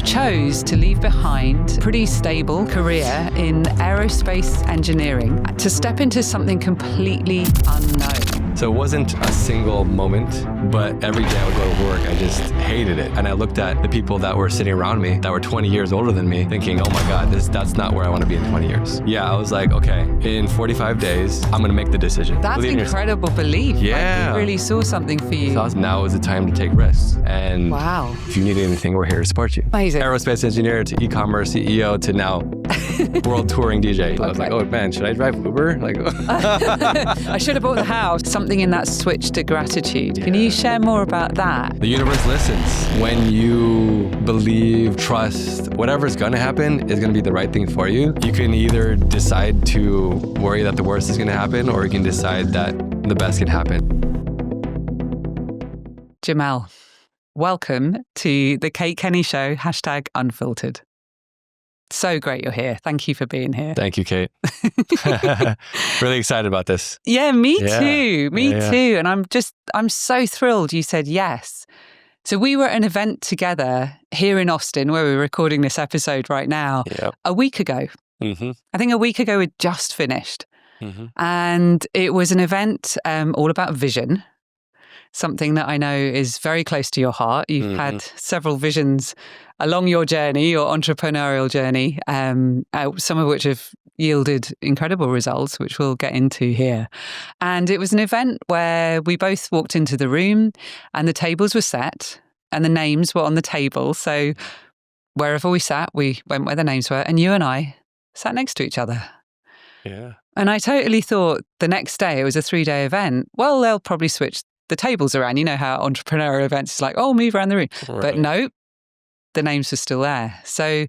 chose to leave behind a pretty stable career in aerospace engineering to step into something completely unknown. So it wasn't a single moment, but every day I would go to work, I just hated it. And I looked at the people that were sitting around me that were 20 years older than me, thinking, oh my God, that's not where I want to be in 20 years. Yeah, I was like, okay, in 45 days, I'm going to make the decision. That's incredible belief. Yeah. Like, you really saw something for you. So now is the time to take risks. And wow. If you need anything, we're here to support you. Amazing. Aerospace engineer to e-commerce CEO to now world touring DJ. I was like, oh man, should I drive Uber? Like, I should have bought the house. Something in that switch to gratitude. Can you share more about that? The universe listens. When you believe, trust, whatever's going to happen is going to be the right thing for you. You can either decide to worry that the worst is going to happen, or you can decide that the best can happen. Jamel, welcome to the Kate Kenney Show, #Unfiltered. So great you're here. Thank you for being here. Thank you, Kate. Really excited about this. Yeah, me too. Me too. And I'm so thrilled you said yes. So we were at an event together here in Austin where we're recording this episode right now a week ago. Mm-hmm. I think a week ago we'd just finished. Mm-hmm. And it was an event all about vision. Something that I know is very close to your heart. You've had several visions along your journey, your entrepreneurial journey, some of which have yielded incredible results, which we'll get into here. And it was an event where we both walked into the room and the tables were set and the names were on the table. So wherever we sat, we went where the names were, and you and I sat next to each other. Yeah. And I totally thought the next day, it was a 3-day event, well, they'll probably switch the tables around. You know how entrepreneurial events is like, oh, move around the room. Right. But no, the names were still there. So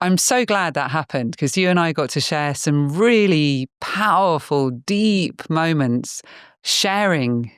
I'm so glad that happened, because you and I got to share some really powerful, deep moments, sharing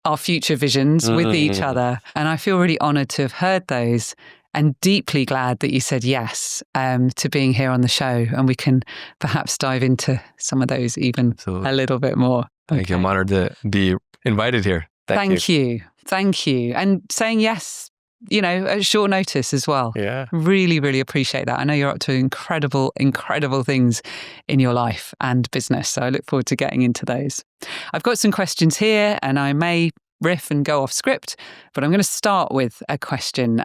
our future visions with each other. And I feel really honored to have heard those, and deeply glad that you said yes to being here on the show. And we can perhaps dive into some of those even a little bit more. Thank you. I'm honored to be invited here. Thank you. Thank you. And saying yes, at short notice as well. Yeah. Really, really appreciate that. I know you're up to incredible, incredible things in your life and business. So I look forward to getting into those. I've got some questions here, and I may riff and go off script, but I'm going to start with a question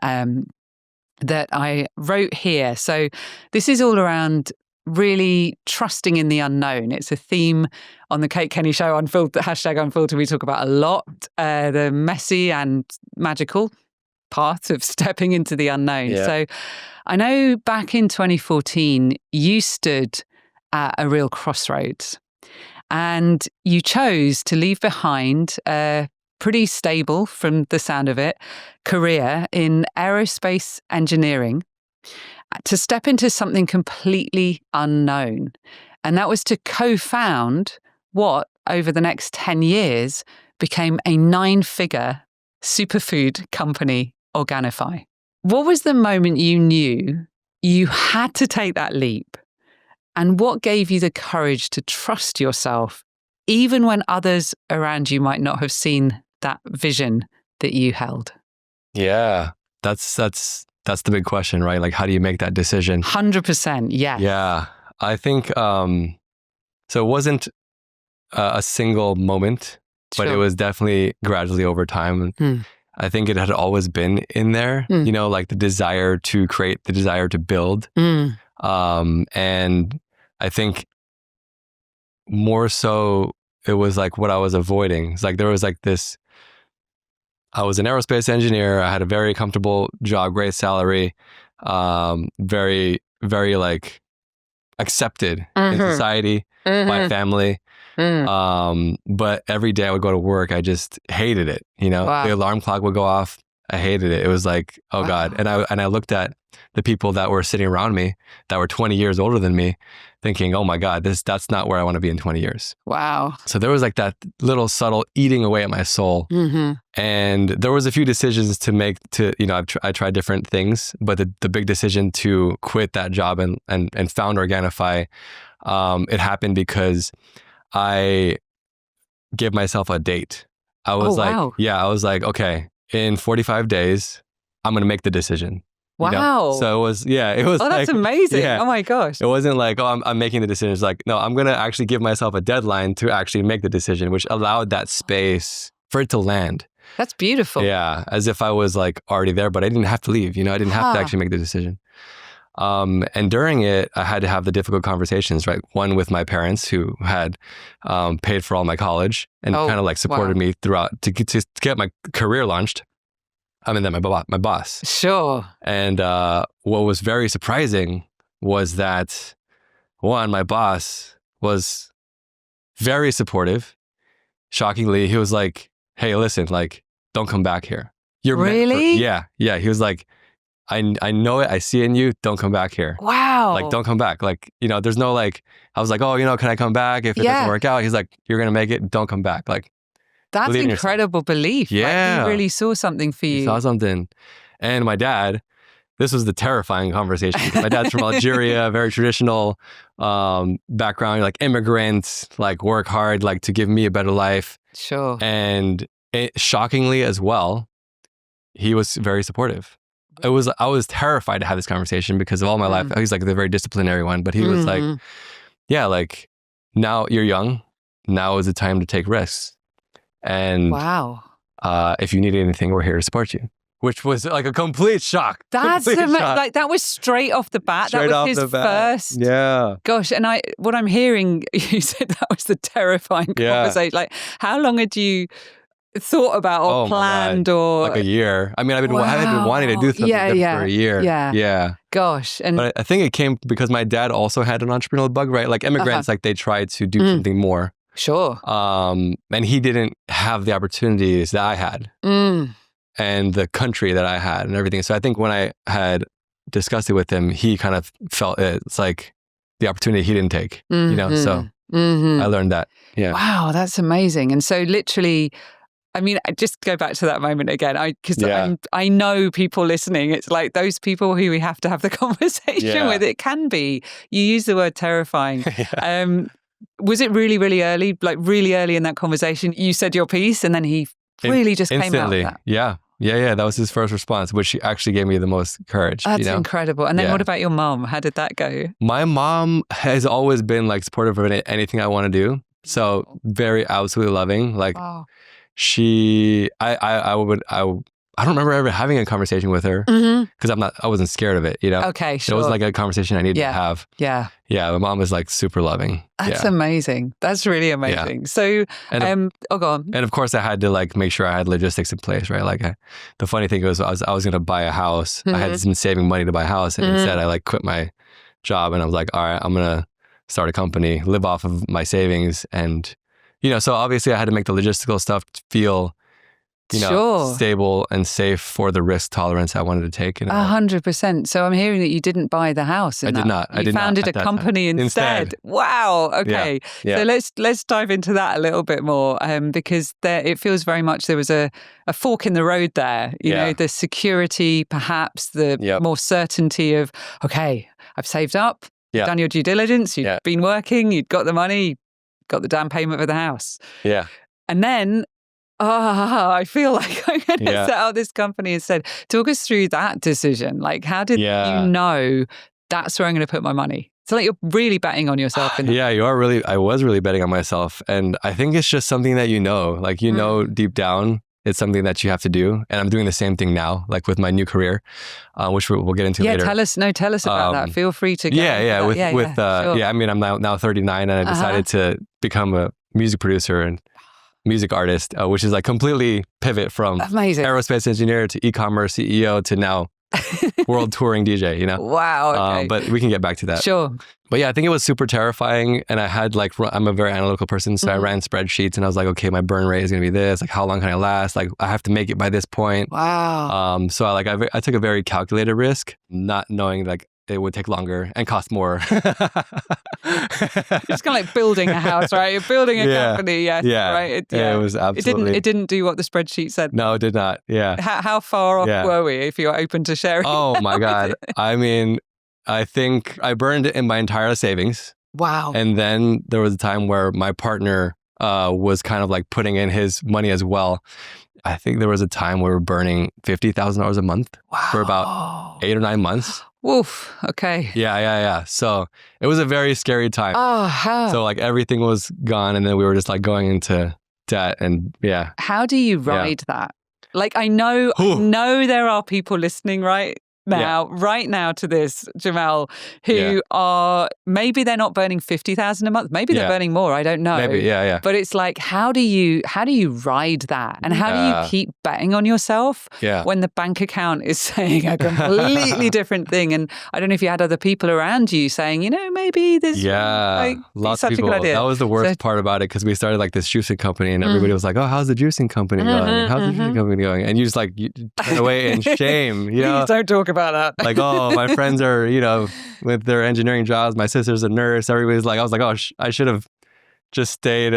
that I wrote here. So this is all around really trusting in the unknown. It's a theme on the Kate Kenney Show, #Unfiltered. We talk about a lot, the messy and magical path of stepping into the unknown. Yeah. So I know back in 2014, you stood at a real crossroads, and you chose to leave behind a pretty stable, from the sound of it, career in aerospace engineering to step into something completely unknown. And that was to co-found what, over the next 10 years, became a 9-figure superfood company, Organifi. What was the moment you knew you had to take that leap? And what gave you the courage to trust yourself, even when others around you might not have seen that vision that you held? Yeah, that's the big question, right? Like, how do you make that decision? 100%, yes. Yeah, I think, so it wasn't a single moment, but it was definitely gradually over time. I think it had always been in there, like the desire to create, the desire to build. And I think more so it was like what I was avoiding. It's like there was like this, I was an aerospace engineer. I had a very comfortable job, great salary, very, very like accepted in society, my family. But every day I would go to work, I just hated it. The alarm clock would go off. I hated it. It was like, oh God. And I looked at the people that were sitting around me that were 20 years older than me, thinking, oh my God, that's not where I want to be in 20 years. Wow. So there was like that little subtle eating away at my soul. And there was a few decisions to make I tried different things, but the big decision to quit that job and found Organifi, it happened because I gave myself a date. I was I was like, okay, in 45 days, I'm going to make the decision. Wow. You know? So it was Oh, that's amazing. Yeah. Oh my gosh. It wasn't like, oh, I'm making the decision. It's like, no, I'm going to actually give myself a deadline to actually make the decision, which allowed that space for it to land. That's beautiful. Yeah. As if I was like already there, but I didn't have to leave. You know, I didn't have to actually make the decision. And during it, I had to have the difficult conversations, right? One with my parents who had paid for all my college and kind of like supported me throughout to get my career launched. And then my boss. Sure. And what was very surprising was that, one, my boss was very supportive. Shockingly, he was like, hey, listen, like, don't come back here. You're really? Yeah. He was like, I know it. I see it in you. Don't come back here. Wow. Like, don't come back. Like, you know, there's no like, I was like, oh, you know, can I come back if it doesn't work out? He's like, you're going to make it. Don't come back. Like, that's incredible belief. Yeah. Like, he really saw something for you. He saw something. And my dad, this was the terrifying conversation. My dad's from Algeria, very traditional background, like immigrants, like work hard, like to give me a better life. Sure. And shockingly as well, he was very supportive. I was terrified to have this conversation because of all my life. He's like the very disciplinary one, but he was like, yeah, like now you're young. Now is the time to take risks. And if you need anything, we're here to support you. Which was like a complete shock. That's like that was straight off the bat. That was his first. Yeah. Gosh, and what I'm hearing, you said that was the terrifying conversation. Like, how long had you thought about or planned or like a year? I mean, I had been wanting to do something different for a year. Yeah. Gosh. But I think it came because my dad also had an entrepreneurial bug, right? Like immigrants, like they tried to do something more. Sure. And he didn't have the opportunities that I had and the country that I had and everything. So I think when I had discussed it with him, he kind of felt it's like the opportunity he didn't take, you know? So I learned that. Yeah. Wow, that's amazing. And so literally, I mean, I just go back to that moment again, because I know people listening, it's like those people who we have to have the conversation with. It can be. You use the word terrifying. Was it really, really early, like really early in that conversation, you said your piece and then he really just came out with that? Yeah. That was his first response, which actually gave me the most courage. That's incredible. And then what about your mom? How did that go? My mom has always been like supportive of anything I want to do. So very absolutely loving. Like I don't remember ever having a conversation with her because I wasn't scared of it, you know? Okay, sure. It was like a conversation I needed to have. Yeah. My mom is like super loving. That's amazing. That's really amazing. Yeah. So, go on. And of course I had to like make sure I had logistics in place, right? Like the funny thing was I was going to buy a house. I had been saving money to buy a house and instead I like quit my job and I was like, all right, I'm going to start a company, live off of my savings. And, you know, so obviously I had to make the logistical stuff feel stable and safe for the risk tolerance I wanted to take. 100%. So I'm hearing that you didn't buy the house. I did not. You founded a company instead. Wow. Okay. Yeah. So let's dive into that a little bit more because it feels very much there was a fork in the road there. You know, the security, perhaps the more certainty of, okay, I've saved up, done your due diligence, you've been working, you've got the money, got the down payment for the house. Yeah. And then I feel like I'm going to set out this company instead. Talk us through that decision. Like, how did you know that's where I'm going to put my money? So like you're really betting on yourself. I was really betting on myself. And I think it's just something that like, know, deep down, it's something that you have to do. And I'm doing the same thing now, like with my new career, which we'll get into later. Tell us about that. Feel free to go I mean, I'm now 39 and I decided to become a music producer and music artist, which is like completely pivot from aerospace engineer to e-commerce CEO to now world touring DJ, you know? Wow. Okay. But we can get back to that. Sure. But yeah, I think it was super terrifying. And I had like, I'm a very analytical person. So I ran spreadsheets and I was like, okay, my burn rate is going to be this. Like, how long can I last? Like, I have to make it by this point. Wow. So I took a very calculated risk, not knowing like it would take longer and cost more. It's kind of like building a house, right? You're building a company, right? It was absolutely. It didn't do what the spreadsheet said. No, it did not. Yeah. How far off were we? If you're open to sharing. Oh my God! I mean, I think I burned it in my entire savings. Wow. And then there was a time where my partner was kind of like putting in his money as well. I think there was a time where we were burning $50,000 a month for about 8 or 9 months. Woof. Okay. Yeah. So it was a very scary time. Oh, how? So like everything was gone, and then we were just like going into debt, and yeah. How do you ride that? Like, I know there are people listening right now to this, Jamel, who are, maybe they're not burning 50,000 a month. Maybe they're burning more. I don't know. Maybe, yeah. But it's like, how do you ride that? And how do you keep betting on yourself when the bank account is saying a completely different thing? And I don't know if you had other people around you saying, maybe this lots such of people. a good idea. That was the worst part about it, because we started like this juicing company, and everybody was like, "Oh, how's the juicing company going? How's the juicing company going?" And you just like you turn away in shame. Please don't talk about that. Like, oh, my friends are, with their engineering jobs. My sister's a nurse. Everybody's like, I was like, oh, I should have just stayed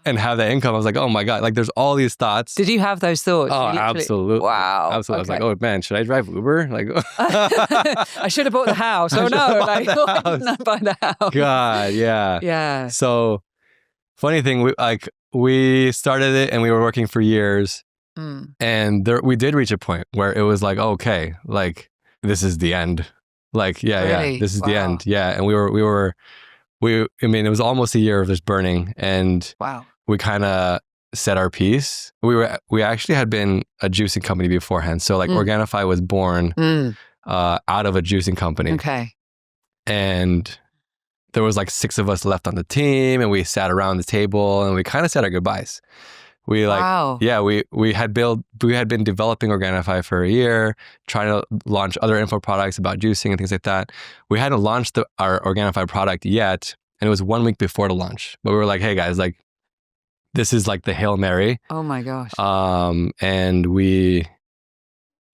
and have that income. I was like, oh my God, like there's all these thoughts. Did you have those thoughts? Oh, absolutely. Wow. Absolutely. Okay. I was like, oh man, should I drive Uber? Like, I should have bought the house. Oh no, why didn't I buy the house? God, yeah. Yeah. So funny thing, we started it and we were working for years. And we did reach a point where it was like, okay, like this is the end. Like, Really? This is the end. Yeah. And it was almost a year of this burning, and we kind of said our piece. We actually had been a juicing company beforehand. So like Organifi was born out of a juicing company. Okay. And there was like 6 of us left on the team, and we sat around the table and we kind of said our goodbyes. We had been developing Organifi for a year, trying to launch other info products about juicing and things like that. We hadn't launched our Organifi product yet, and it was 1 week before the launch. But we were like, hey guys, like this is like the Hail Mary. Oh my gosh. And we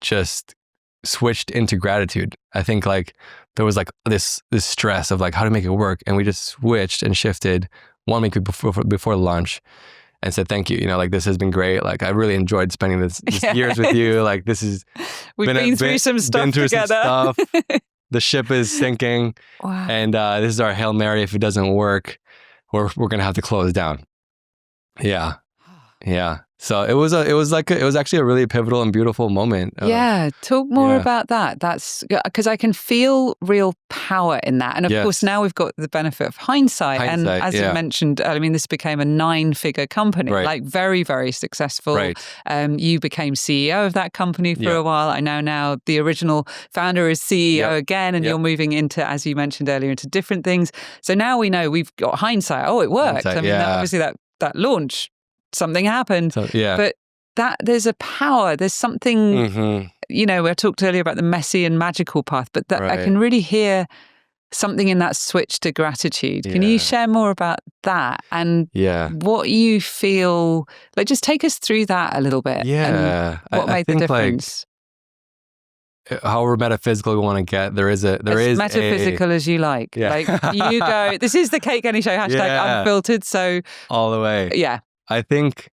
just switched into gratitude. I think like there was like this stress of like how to make it work, and we just switched and shifted 1 week before the launch. And said, thank you. Like, this has been great. Like, I really enjoyed spending this years with you. Like, this is... We've been through some stuff together. The ship is sinking. Wow. And this is our Hail Mary. If it doesn't work, we're going to have to close down. Yeah. Yeah. So it was actually a really pivotal and beautiful moment. Talk more about that. That's because I can feel real power in that. And of course, now we've got the benefit of hindsight. And as you mentioned, I mean, this became a 9-figure company, like very, very successful. Right. You became CEO of that company for a while. I know now the original founder is CEO again, and you're moving into, as you mentioned earlier, into different things. So now we know we've got hindsight. Oh, it worked. I mean, obviously that launch, something happened, but that there's a power, there's something, we talked earlier about the messy and magical path, but that I can really hear something in that switch to gratitude. Can you share more about that and what you feel, like just take us through that a little bit? Yeah. What made the difference? Like, however metaphysical we want to get, there is as metaphysical as you like. Like you go, this is the Kate Kenney Show, hashtag unfiltered. So all the way. Yeah. I think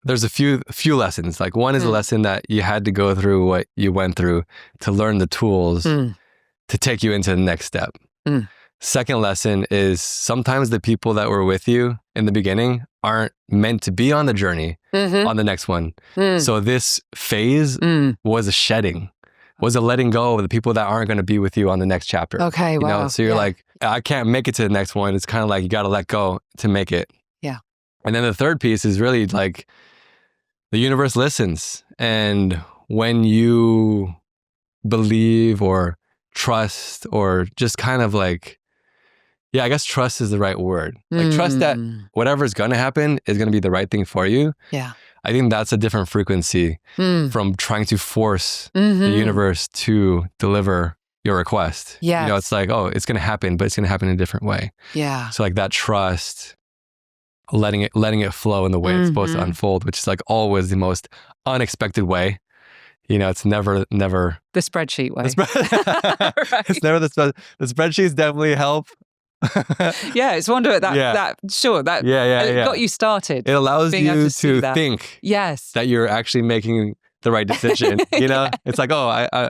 there's a few lessons. Like one is a lesson that you had to go through what you went through to learn the tools to take you into the next step. Second lesson is sometimes the people that were with you in the beginning aren't meant to be on the journey on the next one. So this phase was a shedding, was a letting go of the people that aren't going to be with you on the next chapter. Okay, wow. So you're like, I can't make it to the next one. It's kind of like you got to let go to make it. Yeah. And then the third piece is really like the universe listens. And when you believe or trust or just kind of like, I guess trust is the right word. Like trust that whatever's going to happen is going to be the right thing for you. Yeah. I think that's a different frequency from trying to force the universe to deliver your request. Yeah. It's like, oh, it's going to happen, but it's going to happen in a different way. Yeah. So like that trust, letting it flow in the way it's supposed to unfold, which is like always the most unexpected way. It's never the spreadsheet way. Right. It's never the spreadsheets definitely help. It's wonder that got you started. It allows you to think that you're actually making the right decision. It's like, oh,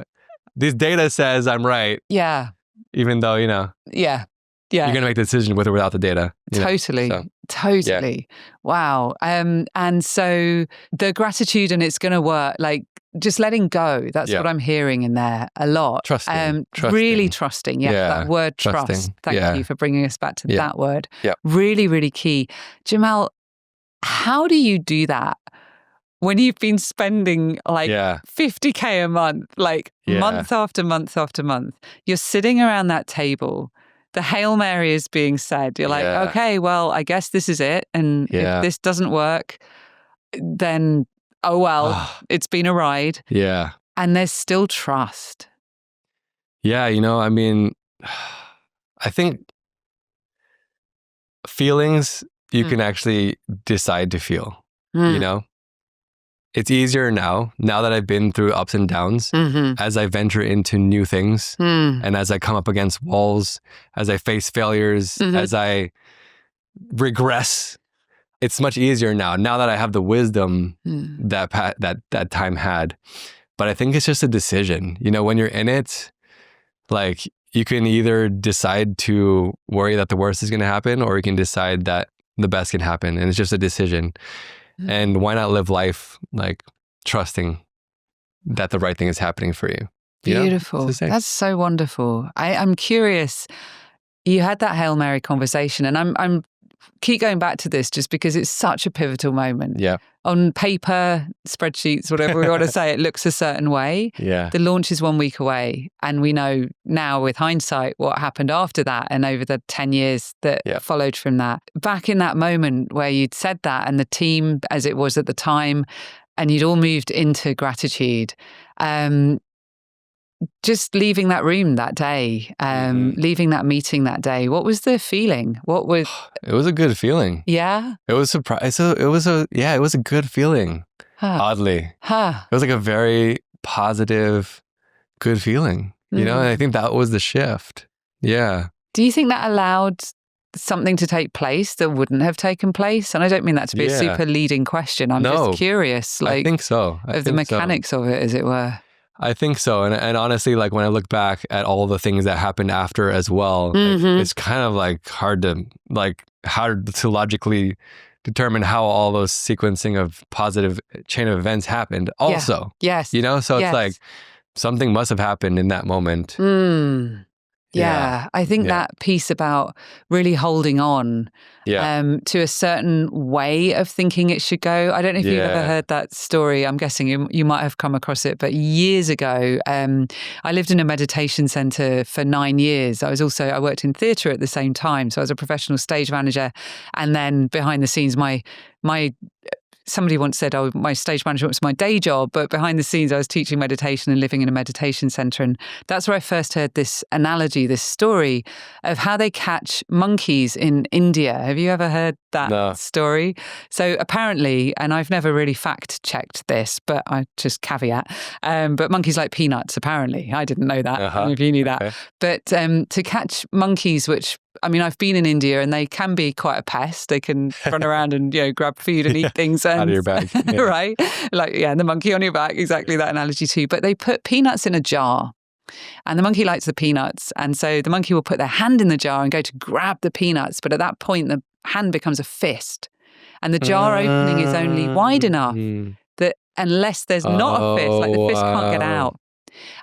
this data says I'm right. Yeah. Even though, Yeah. You're going to make the decision with or without the data. Totally. Totally. Wow. And so the gratitude and it's going to work, like just letting go. That's what I'm hearing in there a lot. Trusting. Really trusting. Yeah. That word trusting. Trust. Thank you for bringing us back to that word. Yeah. Really, really key. Jamel, how do you do that when you've been spending like 50K a month, like month after month after month? You're sitting around that table. The Hail Mary is being said. You're like, okay, well, I guess this is it. And if this doesn't work, then, oh, well, it's been a ride. Yeah. And there's still trust. Yeah. I mean, I think feelings you can actually decide to feel, It's easier now that I've been through ups and downs, as I venture into new things and as I come up against walls, as I face failures, as I regress. It's much easier now that I have the wisdom that time had. But I think it's just a decision. When you're in it, like you can either decide to worry that the worst is going to happen, or you can decide that the best can happen. And it's just a decision. And why not live life like trusting that the right thing is happening for you? Beautiful. That's so wonderful. I'm curious. You had that Hail Mary conversation, and I'm keep going back to this just because it's such a pivotal moment. Yeah. On paper, spreadsheets, whatever we want to say, it looks a certain way. Yeah. The launch is 1 week away. And we know now with hindsight what happened after that and over the 10 years that followed from that. Back in that moment where you'd said that and the team as it was at the time, and you'd all moved into gratitude, just leaving that room that day, leaving that meeting that day, what was the feeling? It was a good feeling. Yeah? It was it was a good feeling. Oddly. It was like a very positive, good feeling, and I think that was the shift. Yeah. Do you think that allowed something to take place that wouldn't have taken place? And I don't mean that to be a super leading question. I'm just curious, I think so. Of the mechanics of it, as it were. I think so. And honestly, like when I look back at all the things that happened after as well, it's kind of like hard to logically determine how all those sequencing of positive chain of events happened also. Yes. So it's like something must have happened in that moment. Yeah, I think that piece about really holding on to a certain way of thinking it should go. I don't know if you've ever heard that story. I'm guessing you might have come across it, but years ago, I lived in a meditation center for 9 years. I worked in theatre at the same time. So I was a professional stage manager. And then behind the scenes, my somebody once said, oh, my stage management was my day job, but behind the scenes I was teaching meditation and living in a meditation center. And that's where I first heard this analogy, this story of how they catch monkeys in India. Have you ever heard that story? So apparently, and I've never really fact checked this, but I just caveat, but monkeys like peanuts, apparently. I didn't know that. I don't know if you knew that. But to catch monkeys, which I've been in India and they can be quite a pest. They can run around and, grab food and eat things. And, out of your bag. Right? Like, the monkey on your back, exactly that analogy too. But they put peanuts in a jar and the monkey likes the peanuts. And so the monkey will put their hand in the jar and go to grab the peanuts. But at that point, the hand becomes a fist. And the jar opening is only wide enough that unless there's not a fist, like the fist can't get out.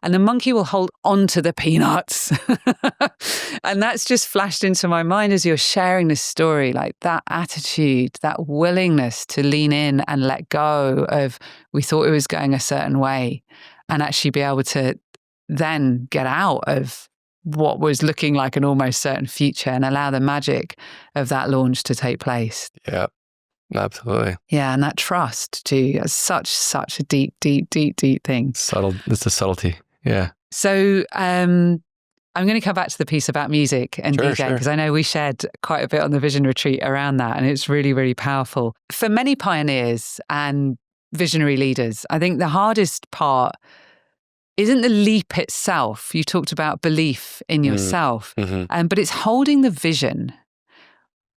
And the monkey will hold on to the peanuts. And that's just flashed into my mind as you're sharing this story, like that attitude, that willingness to lean in and let go of we thought it was going a certain way and actually be able to then get out of what was looking like an almost certain future and allow the magic of that launch to take place. Yeah. Absolutely. Yeah, and that trust too is such a deep thing. Subtle. It's a subtlety. Yeah. So I'm going to come back to the piece about music and DJing because I know we shared quite a bit on the Vision Retreat around that, and it's really, really powerful. For many pioneers and visionary leaders, I think the hardest part isn't the leap itself. You talked about belief in yourself, but it's holding the vision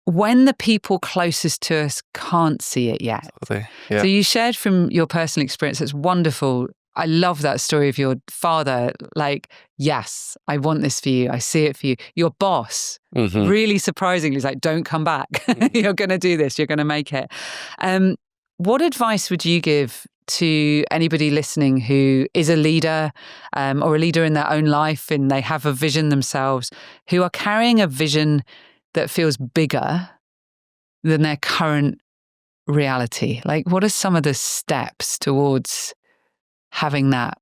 when the people closest to us can't see it yet. Yeah. So you shared from your personal experience, it's wonderful, I love that story of your father. Like, yes, I want this for you. I see it for you. Your boss, really surprisingly, is like, don't come back. You're going to do this. You're going to make it. What advice would you give to anybody listening who is a leader or a leader in their own life and they have a vision themselves, who are carrying a vision that feels bigger than their current reality? Like, what are some of the steps towards having that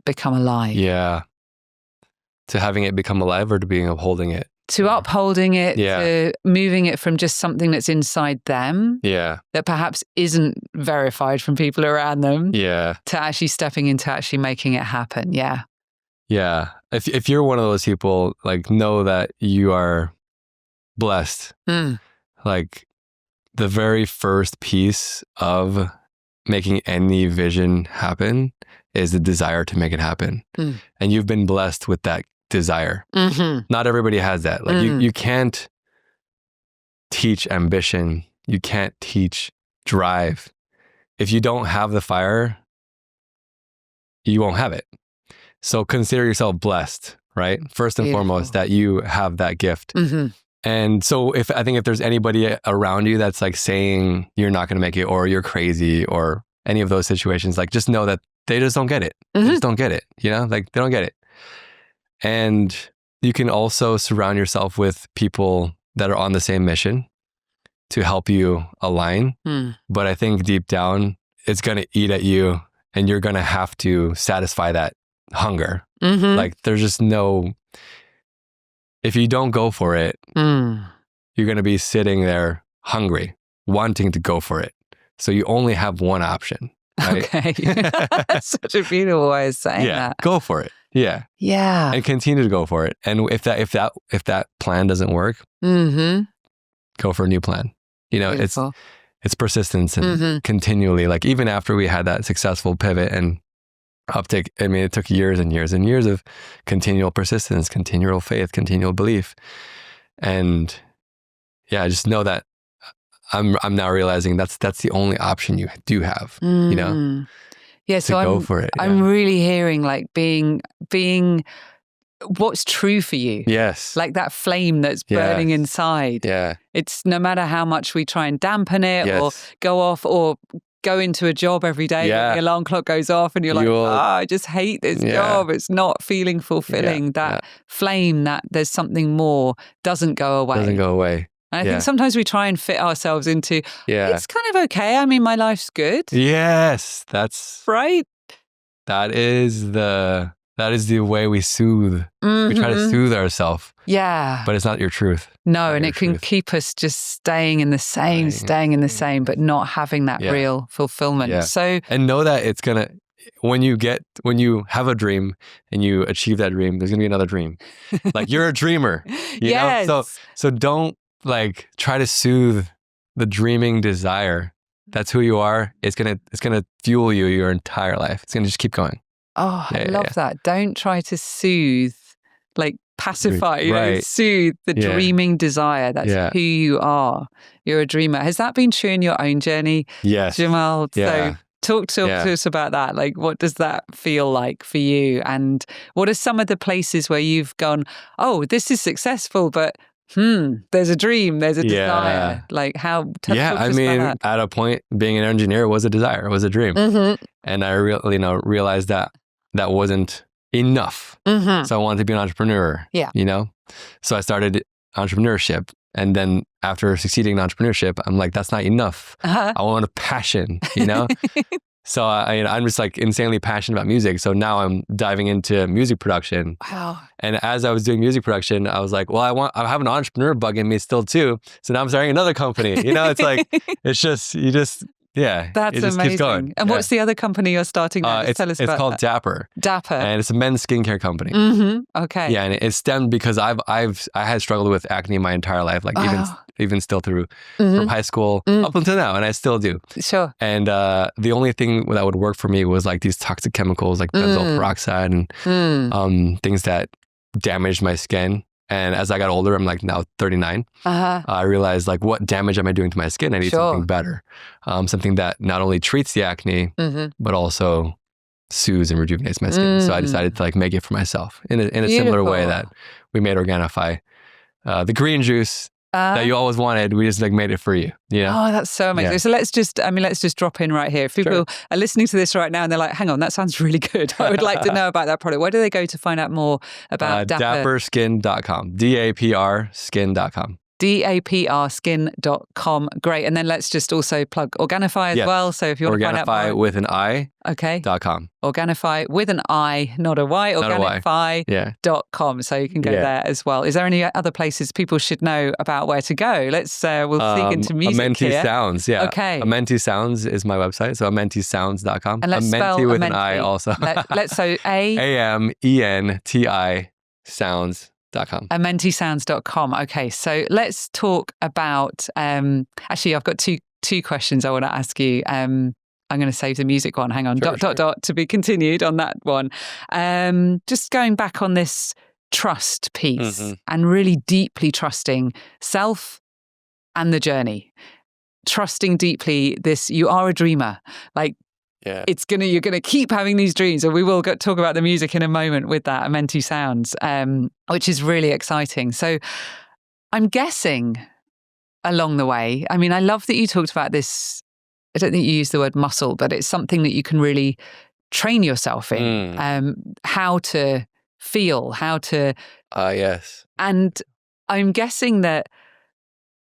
become alive? Yeah. To having it become alive or to being upholding it? To upholding it, to moving it from just something that's inside them that perhaps isn't verified from people around them to actually stepping into actually making it happen. Yeah. If you're one of those people, like, know that you are blessed. Like, the very first piece of making any vision happen is the desire to make it happen. And you've been blessed with that desire. Not everybody has that. Like, you can't teach ambition. You can't teach drive. If you don't have the fire, you won't have it. So consider yourself blessed, right? First and foremost, that you have that gift. And so I think if there's anybody around you that's like saying you're not going to make it or you're crazy or any of those situations, like, just know that they just don't get it. They just don't get it, like, they don't get it. And you can also surround yourself with people that are on the same mission to help you align. But I think deep down, it's going to eat at you and you're going to have to satisfy that hunger. Like, there's just no, if you don't go for it, you're going to be sitting there hungry, wanting to go for it. So you only have one option. Right? Okay. Such a beautiful way of saying that. Go for it. Yeah. And continue to go for it. And if that plan doesn't work, go for a new plan. It's persistence and continually, like, even after we had that successful pivot and uptick, I mean, it took years and years and years of continual persistence, continual faith, continual belief. And just know that I'm now realizing that's the only option you do have, so go for it. I'm really hearing, like, being what's true for you. Yes. Like that flame that's burning inside. Yeah. It's no matter how much we try and dampen it or go off or go into a job every day, the alarm clock goes off and you're like, I just hate this job. It's not feeling fulfilling. That flame, that there's something more, doesn't go away. And I think sometimes we try and fit ourselves into, it's kind of okay. I mean, my life's good. Yes. That's right. That is the way we soothe. We try to soothe ourselves. Yeah. But it's not your truth. No, and it can keep us just staying in the same, but not having that real fulfillment. Yeah. So, and know that it's going to, when you have a dream and you achieve that dream, there's going to be another dream. Like, you're a dreamer, you know? So don't, like, try to soothe the dreaming desire. That's who you are. It's going to fuel you your entire life. It's going to just keep going. Oh, I love that. Don't try to soothe, like, pacify, soothe the dreaming desire. That's who you are. You're a dreamer. Has that been true in your own journey? Yes. Jamel? Yeah. So talk to us about that. Like, what does that feel like for you? And what are some of the places where you've gone, oh, this is successful, but there's a dream, there's a desire. Like, how? I mean, at a point, being an engineer was a desire, was a dream. And I realized that wasn't enough. So I wanted to be an entrepreneur. So I started entrepreneurship. And then after succeeding in entrepreneurship, I'm like, that's not enough. I want a passion, So I'm just, like, insanely passionate about music. So now I'm diving into music production. Wow. And as I was doing music production, I was like, well, I have an entrepreneur bug in me still too. So now I'm starting another company. It's like, that's amazing. Keeps going. And what's the other company you're starting now? It's called DAPR. DAPR. And it's a men's skincare company. Okay. Yeah, and it stemmed because I had struggled with acne my entire life, like even still through from high school up until now, and I still do. Sure. And the only thing that would work for me was, like, these toxic chemicals like benzoyl peroxide and things that damaged my skin. And as I got older, I'm like now 39, I realized, like, what damage am I doing to my skin? I need something better. Something that not only treats the acne, but also soothes and rejuvenates my skin. So I decided to like make it for myself in a similar way that we made Organifi. The green juice that you always wanted, we just like made it for you. Yeah. Oh, that's so amazing. So let's just drop in right here. If people are listening to this right now and they're like, hang on, that sounds really good. I would like to know about that product. Where do they go to find out more about DAPR? DAPRskin.com. DAPR skin.com. DAPRskin.com. Great. And then let's just also plug Organifi as well. So if you want to find out more. Organifi with an I. Okay. .com. Organifi with an I, not a Y. Organifi.com. So you can go there as well. Is there any other places people should know about where to go? We'll seek into music Amenti here. Sounds, yeah. Okay. Amenti Sounds is my website. So amentisounds.com. And let's spell Amenti with Amenti. an I also. So AMENTI sounds.com. Amentisounds.com. Okay, so let's talk about, actually, I've got two questions I want to ask you. I'm going to save the music one. Hang on, dot, to be continued on that one. Just going back on this trust piece and really deeply trusting self and the journey. Trusting deeply this, you are a dreamer. Like, you're gonna keep having these dreams, and we will talk about the music in a moment with that Amenti Sounds, which is really exciting. So I'm guessing along the way, I mean, I love that you talked about this. I don't think you used the word muscle, but it's something that you can really train yourself in. How to feel, how to yes. And I'm guessing that,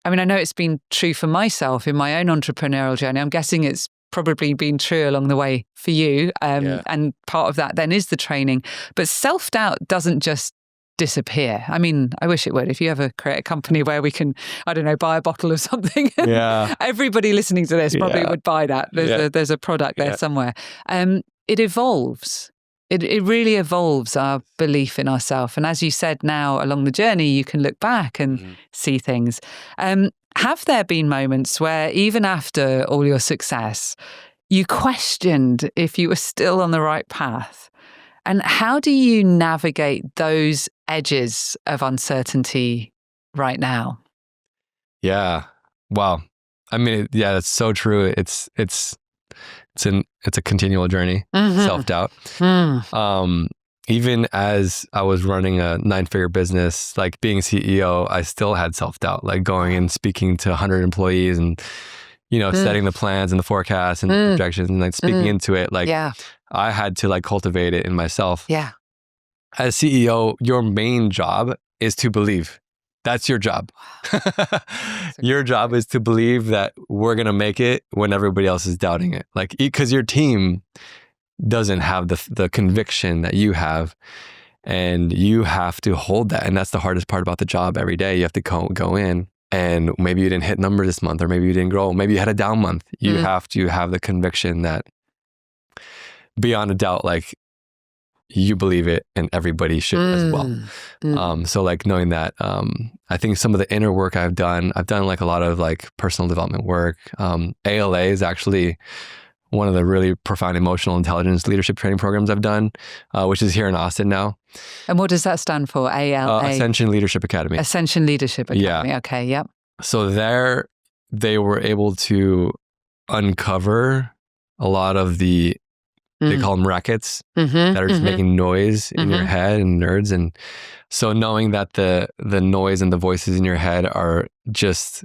I mean, I know it's been true for myself in my own entrepreneurial journey. I'm guessing it's probably been true along the way for you. And part of that then is the training. But self-doubt doesn't just disappear. I mean, I wish it would. If you ever create a company where we can, I don't know, buy a bottle of something. Everybody listening to this probably would buy that. There's a product there somewhere. It evolves. It really evolves our belief in ourselves. And as you said, now along the journey, you can look back and see things. Have there been moments where even after all your success, you questioned if you were still on the right path? And how do you navigate those edges of uncertainty right now? Yeah. Wow. I mean, that's so true. It's a continual journey, self-doubt. Even as I was running a 9-figure business, like being CEO, I still had self-doubt, like going and speaking to 100 employees and, setting the plans and the forecasts and the projections and like speaking into it. Like I had to like cultivate it in myself. Yeah. As CEO, your main job is to believe. That's your job. Your job is to believe that we're going to make it when everybody else is doubting it. Like, because your team doesn't have the conviction that you have, and you have to hold that. And that's the hardest part about the job every day. You have to go in, and maybe you didn't hit numbers this month, or maybe you didn't grow. Maybe you had a down month. You have to have the conviction that beyond a doubt, like, you believe it and everybody should as well. So like knowing that, I think some of the inner work I've done like a lot of like personal development work. ALA is actually one of the really profound emotional intelligence leadership training programs I've done, which is here in Austin now. And what does that stand for? ALA? Ascension Leadership Academy. Ascension Leadership Academy. Yeah. Okay. Yep. So there they were able to uncover a lot of the, they call them rackets that are just making noise in your head and nerds. And so knowing that the noise and the voices in your head are just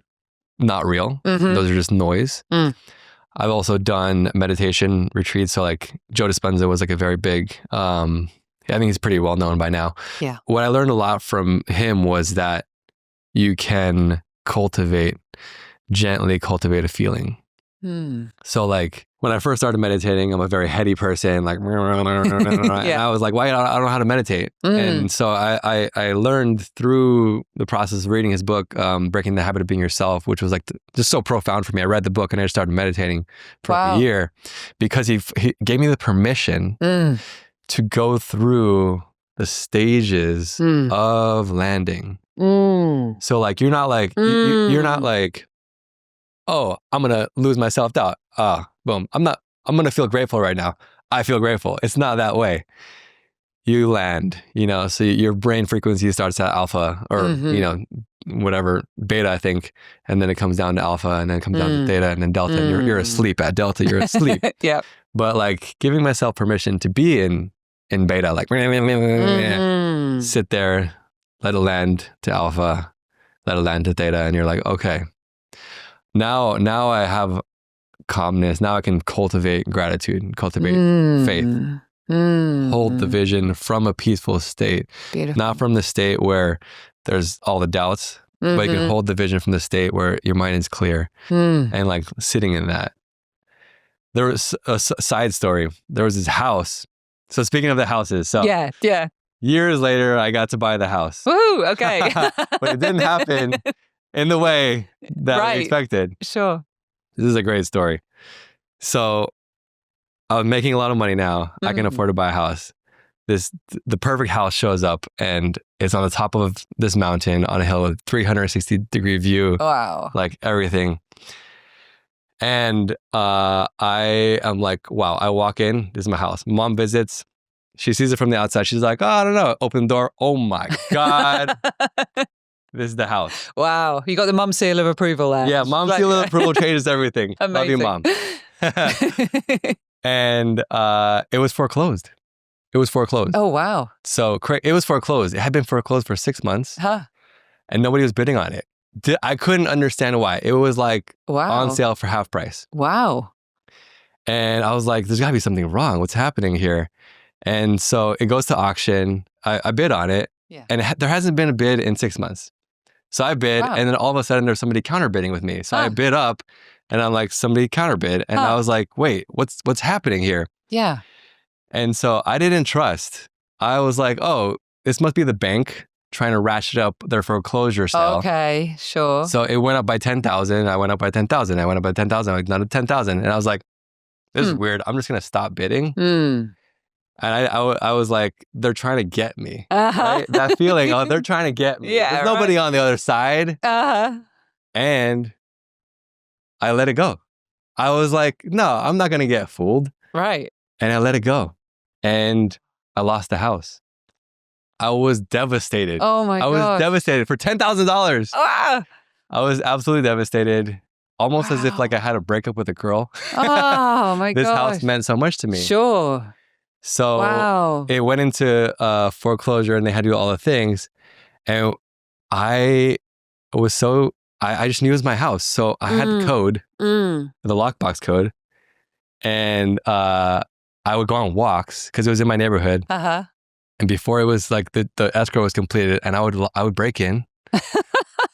not real. Those are just noise. I've also done meditation retreats. So like Joe Dispenza was like a very big, I think he's pretty well known by now. Yeah. What I learned a lot from him was that you can gently cultivate a feeling. So like when I first started meditating, I'm a very heady person, like, and I was like, why? I don't know how to meditate. And so I learned through the process of reading his book, Breaking the Habit of Being Yourself, which was like just so profound for me. I read the book and I just started meditating for a year because he gave me the permission to go through the stages of landing. So like, you're not like, you're not like, oh, I'm going to lose my self-doubt. Boom. I'm going to feel grateful right now. I feel grateful. It's not that way. You land, so your brain frequency starts at alpha or, whatever, beta, I think. And then it comes down to alpha and then it comes down to theta and then delta. And you're asleep at delta. You're asleep. but like giving myself permission to be in beta, like sit there, let it land to alpha, let it land to theta, and you're like, okay, now I have calmness. Now I can cultivate gratitude, cultivate faith, hold the vision from a peaceful state, not from the state where there's all the doubts, but you can hold the vision from the state where your mind is clear and like sitting in that. There was a side story. There was this house. So speaking of the houses, so years later, I got to buy the house. Woo, okay. But it didn't happen in the way that I expected. Sure. This is a great story. So I'm making a lot of money now. I can afford to buy a house. The perfect house shows up, and it's on the top of this mountain on a hill with 360-degree view. Wow. Like everything. And I am like, wow, I walk in, this is my house. Mom visits. She sees it from the outside. She's like, oh, I don't know. Open the door. Oh my God. This is the house. Wow. You got the mum seal of approval there. Yeah, mom seal of approval changes everything. Amazing. Love you, Mom. And it was foreclosed. It was foreclosed. Oh, wow. So it was foreclosed. It had been foreclosed for 6 months. And nobody was bidding on it. I couldn't understand why. It was like on sale for half price. Wow. And I was like, there's got to be something wrong. What's happening here? And so it goes to auction. I bid on it. Yeah. And there hasn't been a bid in 6 months. So I bid, and then all of a sudden there's somebody counterbidding with me. So I bid up, and I'm like, somebody counterbid. And I was like, wait, what's happening here? Yeah. And so I didn't trust. I was like, oh, this must be the bank trying to ratchet up their foreclosure sale. Okay, sure. So it went up by 10,000. I went up by 10,000. I went up by 10,000. I went down to 10,000. And I was like, this is weird. I'm just going to stop bidding. And I was like, they're trying to get me. Right? That feeling, oh, they're trying to get me. Yeah, there's nobody on the other side. And I let it go. I was like, no, I'm not going to get fooled. Right. And I let it go. And I lost the house. I was devastated. Oh my God. I was devastated for $10,000. Ah! I was absolutely devastated. Almost as if like I had a breakup with a girl. Oh my God. This house meant so much to me. Sure. So it went into foreclosure, and they had to do all the things. And I was I just knew it was my house. So I had the code, the lockbox code. And I would go on walks because it was in my neighborhood. And before it was like the escrow was completed, and I would break in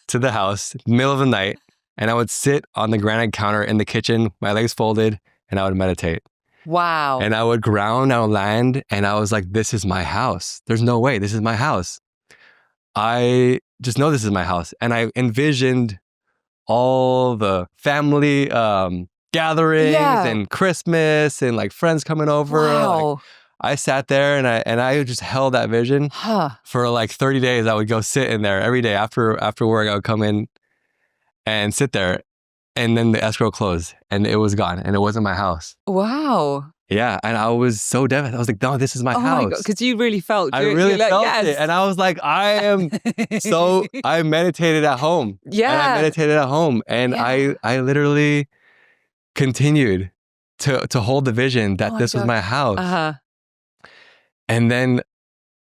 to the house, middle of the night, and I would sit on the granite counter in the kitchen, my legs folded, and I would meditate. Wow. And I would ground, I would land, and I was like, this is my house. There's no way. This is my house. I just know this is my house. And I envisioned all the family gatherings and Christmas and like friends coming over. Wow. Like, I sat there and I just held that vision for like 30 days. I would go sit in there every day after work. I would come in and sit there, and then the escrow closed and it was gone, and it wasn't my house. Wow. Yeah, and I was so devastated. I was like, no, this is my house. Oh my God, because you really felt. I really felt it, and I was like, I meditated at home. Yeah, and I meditated at home, and I literally continued to hold the vision that this was my house. And then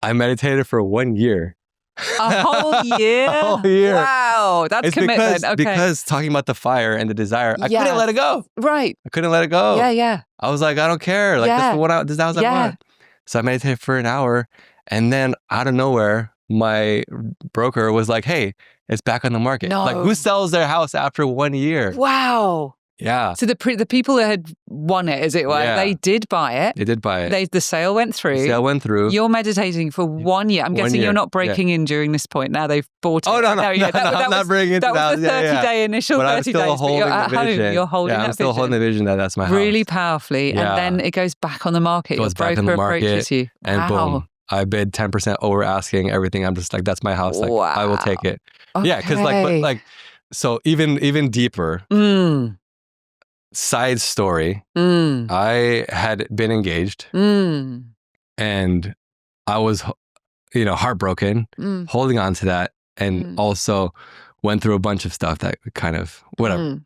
I meditated for 1 year. A whole year? A whole year. Wow, that's commitment. Because talking about the fire and the desire, I couldn't let it go. Right. I couldn't let it go. Yeah. I was like, I don't care. Like, this is the house I want. So I meditated for an hour. And then out of nowhere, my broker was like, hey, it's back on the market. No. Like, who sells their house after 1 year? Wow. Yeah. So the people that had won it, as it were, they did buy it. They did buy it. The sale went through. The sale went through. You're meditating for 1 year. I'm guessing you're not breaking in during this point. Now they've bought it. Oh, no. I'm not breaking into that. Was the 30-day initial 30 days. But you're at home. You're holding that vision. I'm still holding the vision that that's my house. Really powerfully. Yeah. And then it goes back on the market. It goes back on the market. Approaches you. And boom. I bid 10% over asking everything. I'm just like, that's my house. Like, I will take it. Okay. Yeah, because so even deeper. Side story, I had been engaged and I was, heartbroken, holding on to that, and also went through a bunch of stuff that kind of, whatever.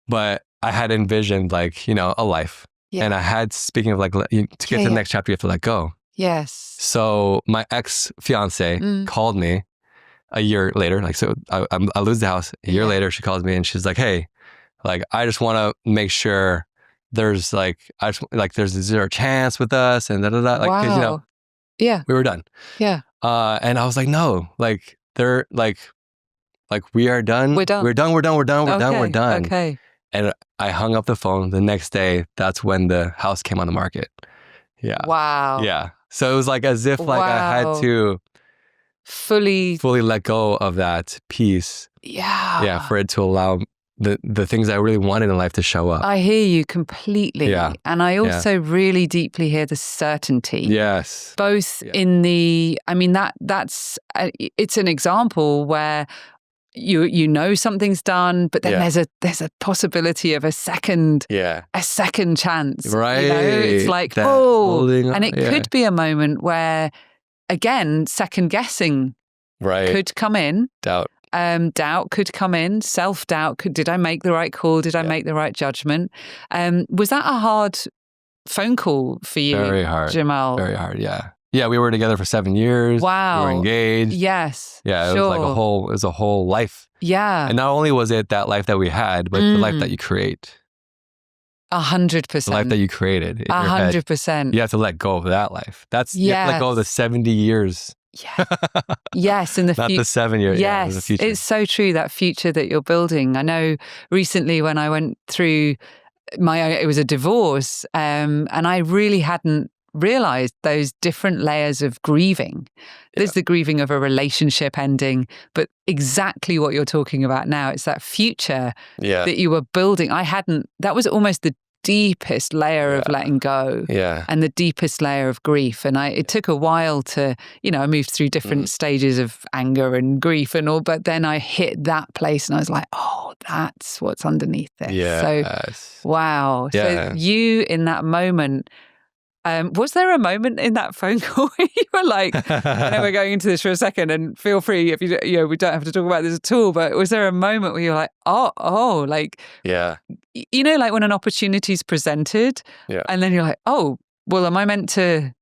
But I had envisioned a life. Yeah. And I had, speaking of like, to get to the next chapter, you have to let go. Yes. So my ex-fiance called me a year later. Like, so I lose the house. A year later, she calls me and she's like, hey, like, I just want to make sure there's like, there's zero chance with us and da-da-da. Like, cause, you know, we were done. Yeah. And I was like, no, like, they're like we are done. We're done. We're done. We're done. We're done. We're done. We're done. Okay. And I hung up the phone. The next day, that's when the house came on the market. Yeah. Wow. Yeah. So it was like as if like I had to fully let go of that piece. Yeah. Yeah. For it to allow the things I really wanted in life to show up. I hear you completely. Yeah. And I also really deeply hear the certainty. Yes. Both in the, I mean, that's it's an example where you know something's done, but then there's a possibility of a second chance. Right. You know? It's like, and it could be a moment where, again, second guessing could come in. Doubt could come in. Self-doubt. Did I make the right call? Did I make the right judgment? Was that a hard phone call for you? Very hard. Jamel? Very hard, yeah. Yeah, we were together for 7 years. Wow. We were engaged. Yes. Yeah, it was like it was a whole life. Yeah. And not only was it that life that we had, but the life that you create. 100%. The life that you created in 100%. You have to let go of that life. You have to let go of the 70 years. Yeah. Yes, in the future. Not the 7 years. Yes, the future. It's so true, that future that you're building. I know recently when I went through it was a divorce, and I really hadn't realized those different layers of grieving. There's the grieving of a relationship ending, but exactly what you're talking about now, it's that future that you were building. That was almost the deepest layer of letting go and the deepest layer of grief. And it took a while to, I moved through different stages of anger and grief and all, but then I hit that place and I was like, oh, that's what's underneath this. Yes. So, wow. Yeah. So you in that moment, was there a moment in that phone call where you were like, I know we're going into this for a second and feel free if we don't have to talk about this at all, but was there a moment where you're like, like, like when an opportunity's presented and then you're like, oh, well, am I meant to,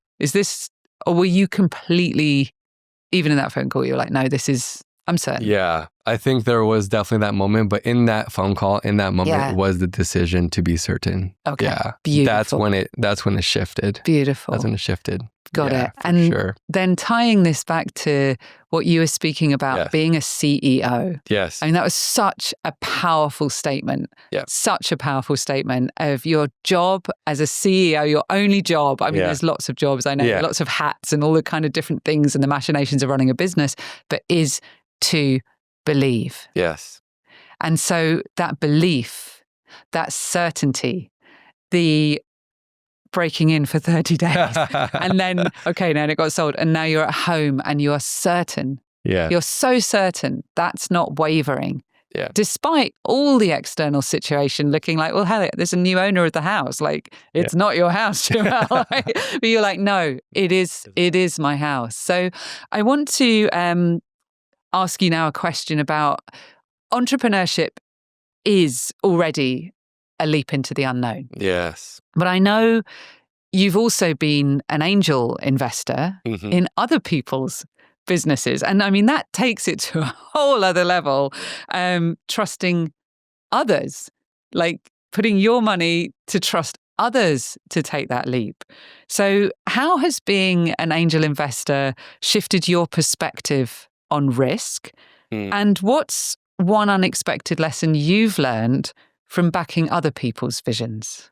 or were you completely, even in that phone call, you're like, no, I'm certain. Yeah, I think there was definitely that moment, but in that phone call, in that moment was the decision to be certain. Okay. Yeah. Beautiful. That's when it shifted. Beautiful. That's when it shifted. Got it. And then tying this back to what you were speaking about, being a CEO. Yes. I mean, that was such a powerful statement. Yeah. Such a powerful statement of your job as a CEO, your only job. I mean, there's lots of jobs. I know lots of hats and all the kind of different things and the machinations of running a business, but is to believe. Yes. And so that belief, that certainty, the breaking in for 30 days and then, now it got sold and now you're at home and you are certain. Yeah. You're so certain. That's not wavering. Yeah. Despite all the external situation looking like, well, hell, there's a new owner of the house. Like, it's not your house, Jamel. But you're like, no, it is my house. So I want to ask you now a question about entrepreneurship is already a leap into the unknown. Yes. But I know you've also been an angel investor in other people's businesses. And I mean, that takes it to a whole other level, trusting others, like putting your money to trust others to take that leap. So how has being an angel investor shifted your perspective on risk? And what's one unexpected lesson you've learned from backing other people's visions?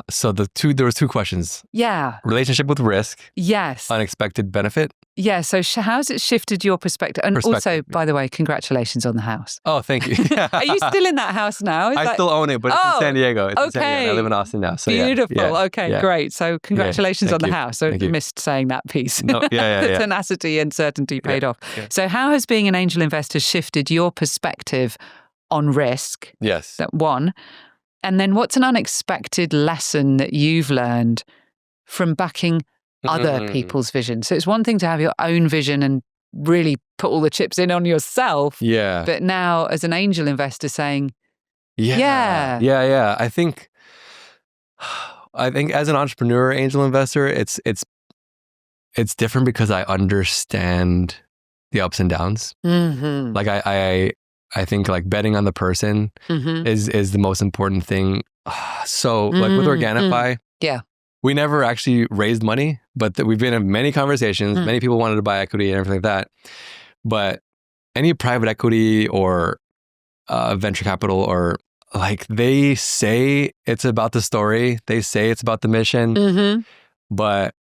So there was two questions. Yeah. Relationship with risk. Yes. Unexpected benefit. Yeah. So how's it shifted your perspective? And also, by the way, congratulations on the house. Oh, thank you. Are you still in that house now? I still own it, but it's in San Diego. It's in San Diego. I live in Austin now. So beautiful. Yeah. Okay, great. So congratulations on the house. I missed saying that piece. No, The tenacity and certainty paid off. Yeah. So how has being an angel investor shifted your perspective on risk? Yes. That one. And then what's an unexpected lesson that you've learned from backing other people's vision? So it's one thing to have your own vision and really put all the chips in on yourself. Yeah. But now as an angel investor saying, I think I think as an entrepreneur, angel investor, it's different because I understand the ups and downs. Mm-hmm. Like I think like betting on the person Mm-hmm. is the most important thing. So like with Organifi, yeah, we never actually raised money, but we've been in many conversations. Many people wanted to buy equity and everything like that. But any private equity or venture capital, or like, they say it's about the story, they say it's about the mission, but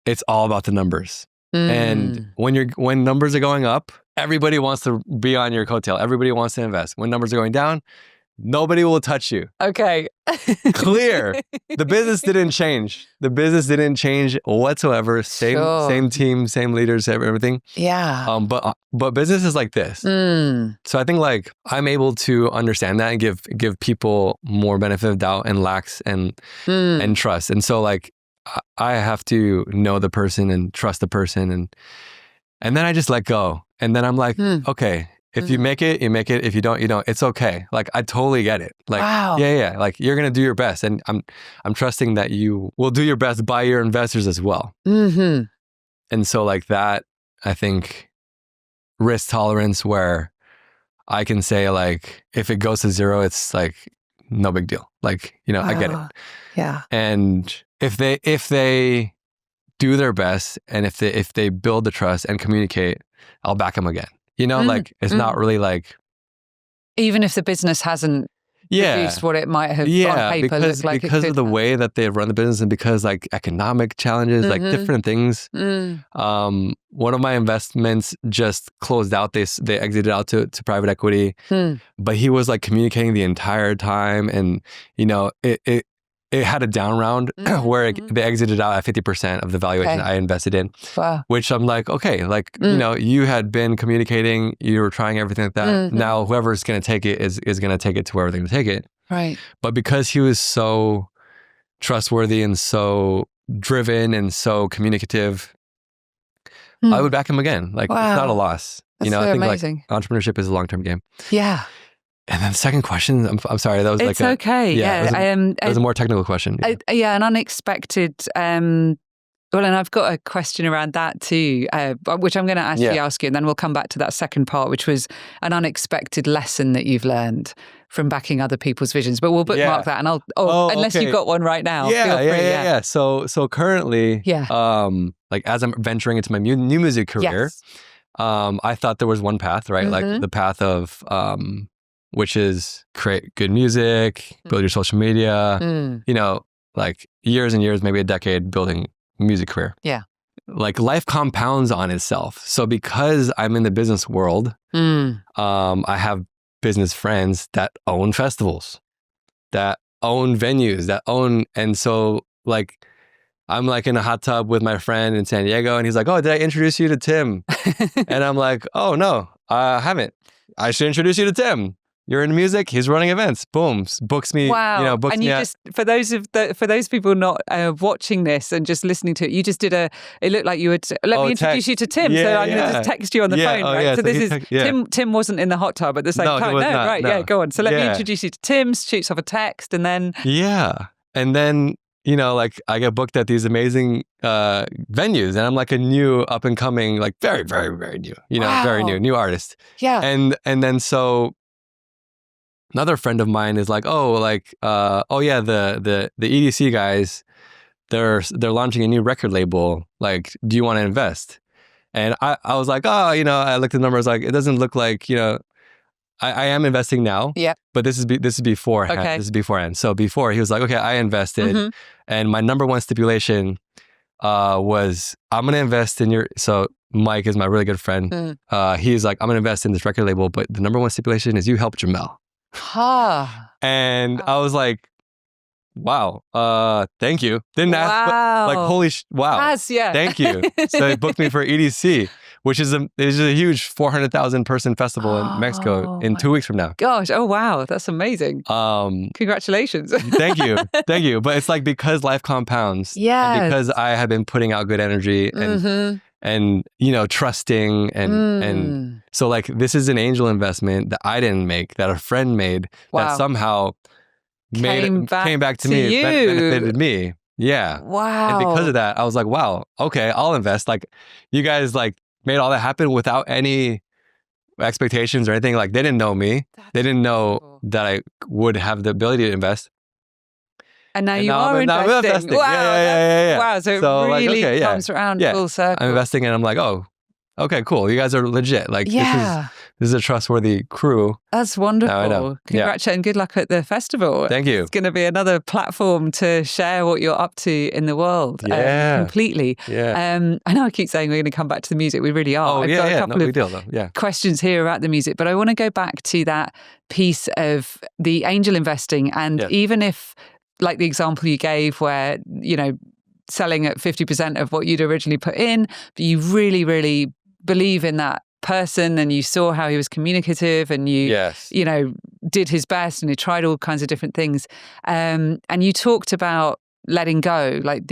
it's all about the numbers. And when numbers are going up, everybody wants to be on your coattail. Everybody wants to invest. When numbers are going down, nobody will touch you. Okay. Clear. The business didn't change. The business didn't change whatsoever. Same team, same leaders, everything. Yeah. But business is like this. So I think like I'm able to understand that and give people more benefit of doubt and lax and trust. And so like I have to know the person and trust the person, and then I just let go. And then I'm like, okay, if you make it, you make it. If you don't, you don't. It's okay. Like, I totally get it. Like, wow. Yeah. Like, you're gonna do your best, and I'm trusting that you will do your best by your investors as well. And so like that, I think risk tolerance, where I can say like, if it goes to zero, it's like no big deal. Like, wow. I get it. Yeah. And if they do their best, and if they build the trust and communicate, I'll back them again. Like, it's not really like, even if the business hasn't produced what it might have on paper looked like, because of the way that they run the business, and because like economic challenges, like different things. One of my investments just closed out. They exited out to private equity, but he was like communicating the entire time, and it had a down round where they exited out at 50% of the valuation I invested in. Wow. Which I'm like, okay, like, you had been communicating, you were trying everything like that. Now whoever's going to take it is going to take it to wherever they're going to take it. Right. But because he was so trustworthy and so driven and so communicative, I would back him again. Like, It's not a loss. That's I think amazing. like entrepreneurship is a long-term game. Yeah. And then the second question, I'm sorry, that was it's okay. It was a more technical question. An unexpected. Well, and I've got a question around that too, which I'm going to actually ask you, and then we'll come back to that second part, which was an unexpected lesson that you've learned from backing other people's visions. But we'll bookmark that, and I'll unless you've got one right now. Feel free. Yeah. So currently, like as I'm venturing into my new music career, I thought there was one path, right? Like the path of which is create good music, build your social media, like years and years, maybe a decade building a music career. Yeah. Like life compounds on itself. So because I'm in the business world, I have business friends that own festivals, that own venues, and so like, I'm like in a hot tub with my friend in San Diego, and he's like, "Oh, did I introduce you to Tim?" And I'm like, "Oh no, I haven't. I should introduce you to Tim. You're in music. He's running events. Boom, books me. Wow. Books and me. You just for those people not watching this and just listening to it, you just did it looked like you would let me introduce you to Tim. So I'm going to just text you on the phone, right? Yeah. So this is Tim wasn't in the hot tub at the same time. No, right? No. Yeah, go on. So let me introduce you to Tim. Shoots off a text, and then and then like I get booked at these amazing venues, and I'm like a new up and coming, like very, very, very new, very new artist. Yeah. And then so another friend of mine is like, the EDC guys, they're launching a new record label. Like, do you want to invest? And I was like, I looked at the numbers, like, it doesn't look like, I am investing now. Yeah. But this is beforehand. Okay. This is beforehand. So before, he was like, okay, I invested. And my number one stipulation was, I'm going to invest in your, so Mike is my really good friend. He's like, I'm going to invest in this record label, but the number one stipulation is you help Jamel. And I was like, wow, thank you. Didn't ask, but like, holy wow. Thank you. So they booked me for EDC, which is a huge 400,000 person festival in Mexico in 2 weeks from now. Gosh, wow, that's amazing. Congratulations. Thank you. But it's like, because life compounds, and because I have been putting out good energy and trusting and so like, this is an angel investment that I didn't make, that a friend made, that somehow came back to me, you. benefited me. Yeah. Wow. And because of that, I was like, wow, okay, I'll invest. Like, you guys like made all that happen without any expectations or anything. Like, they didn't know me. They didn't know that I would have the ability to invest. And now you are investing. Wow. Yeah. Wow. So it really comes around full circle. I'm investing and I'm like, oh, okay, cool. You guys are legit. Like, this is a trustworthy crew. That's wonderful. I know. Congratulations and good luck at the festival. Thank you. It's going to be another platform to share what you're up to in the world. Completely. Yeah. I know I keep saying we're going to come back to the music. We really are. Oh, I've got a couple of questions here about the music, but I want to go back to that piece of the angel investing. And even if, like the example you gave where, you know, selling at 50% of what you'd originally put in, but you really, really believe in that person and you saw how he was communicative and you know, did his best and he tried all kinds of different things. And you talked about letting go, like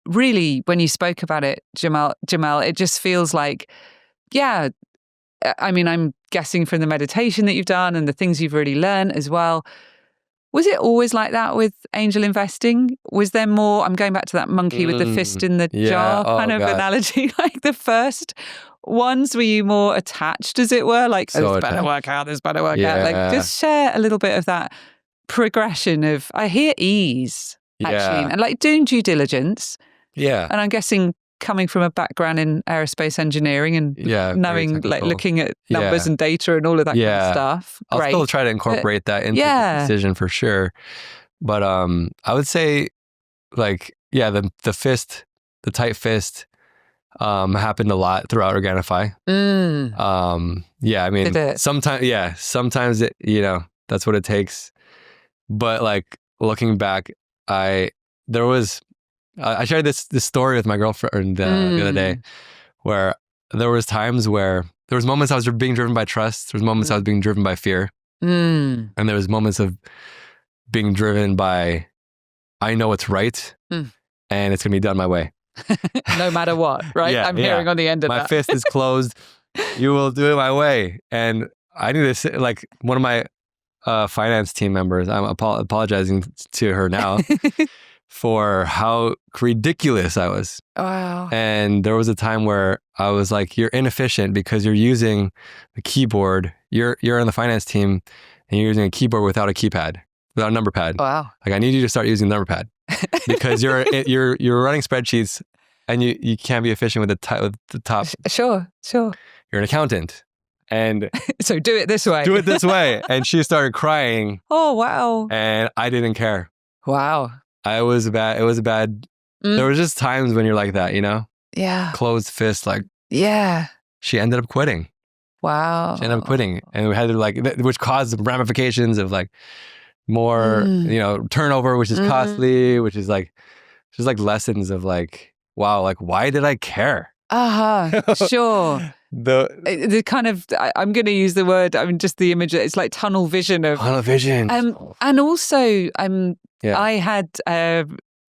really, when you spoke about it, Jamel, it just feels like, I mean, I'm guessing from the meditation that you've done and the things you've really learned as well. Was it always like that with angel investing? Was there more, I'm going back to that monkey with the fist in the jar kind of analogy, like the first ones, were you more attached, as it were? Like, this better work out. Like, just share a little bit of that progression of, I hear ease, actually, and like doing due diligence. Yeah. And I'm guessing coming from a background in aerospace engineering and knowing, like looking at numbers and data and all of that kind of stuff. I'll still try to incorporate that into the decision for sure. But I would say, like, the tight fist happened a lot throughout Organifi. I mean, sometimes it, you know, that's what it takes. But like looking back, I shared this story with my girlfriend the other day, where there was times where there was moments I was being driven by trust. There was moments I was being driven by fear, and there was moments of being driven by, I know it's right, and it's gonna be done my way, no matter what. Right? I'm hearing on the end of my that. fist is closed. You will do it my way, and I need to say, like, one of my finance team members. I'm apologizing to her now. For how ridiculous I was. Wow. And there was a time where I was like, you're inefficient because you're using the keyboard. You're on the finance team and you're using a keyboard without a keypad, without a number pad. Wow. Like, I need you to start using the number pad because you're running spreadsheets and you can't be efficient with the top. Sure. You're an accountant. And so do it this way. And she started crying. Oh, wow. And I didn't care. Wow. It was a bad. There was just times when you're like that, you know? Yeah. Closed fist, like. Yeah. She ended up quitting. Wow. She ended up quitting. And we had to, like, which caused ramifications of like more, you know, turnover, which is costly, which is like, just like lessons of like, wow, like, why did I care? Sure. The kind of, I'm going to use the word, I mean, just the image, it's like tunnel vision. And also, I had,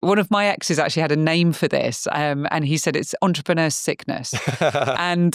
one of my exes actually had a name for this, and he said it's entrepreneur sickness. And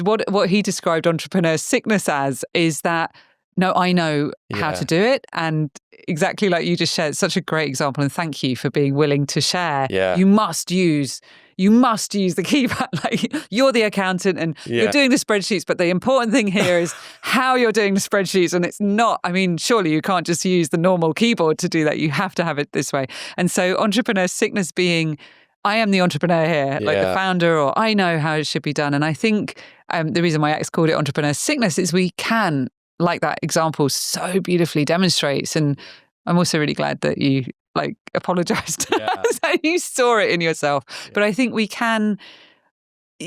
what he described entrepreneur sickness as is that, no, I know how to do it. And exactly like you just shared, such a great example. And thank you for being willing to share. Yeah. You must use the keypad. Like, you're the accountant and you're doing the spreadsheets. But the important thing here is how you're doing the spreadsheets. And it's not, I mean, surely you can't just use the normal keyboard to do that. You have to have it this way. And so entrepreneur sickness being, I am the entrepreneur here, like the founder, or I know how it should be done. And I think the reason my ex called it entrepreneur sickness is we can, like that example so beautifully demonstrates. And I'm also really glad that you like apologized. So you saw it in yourself. But I think we can,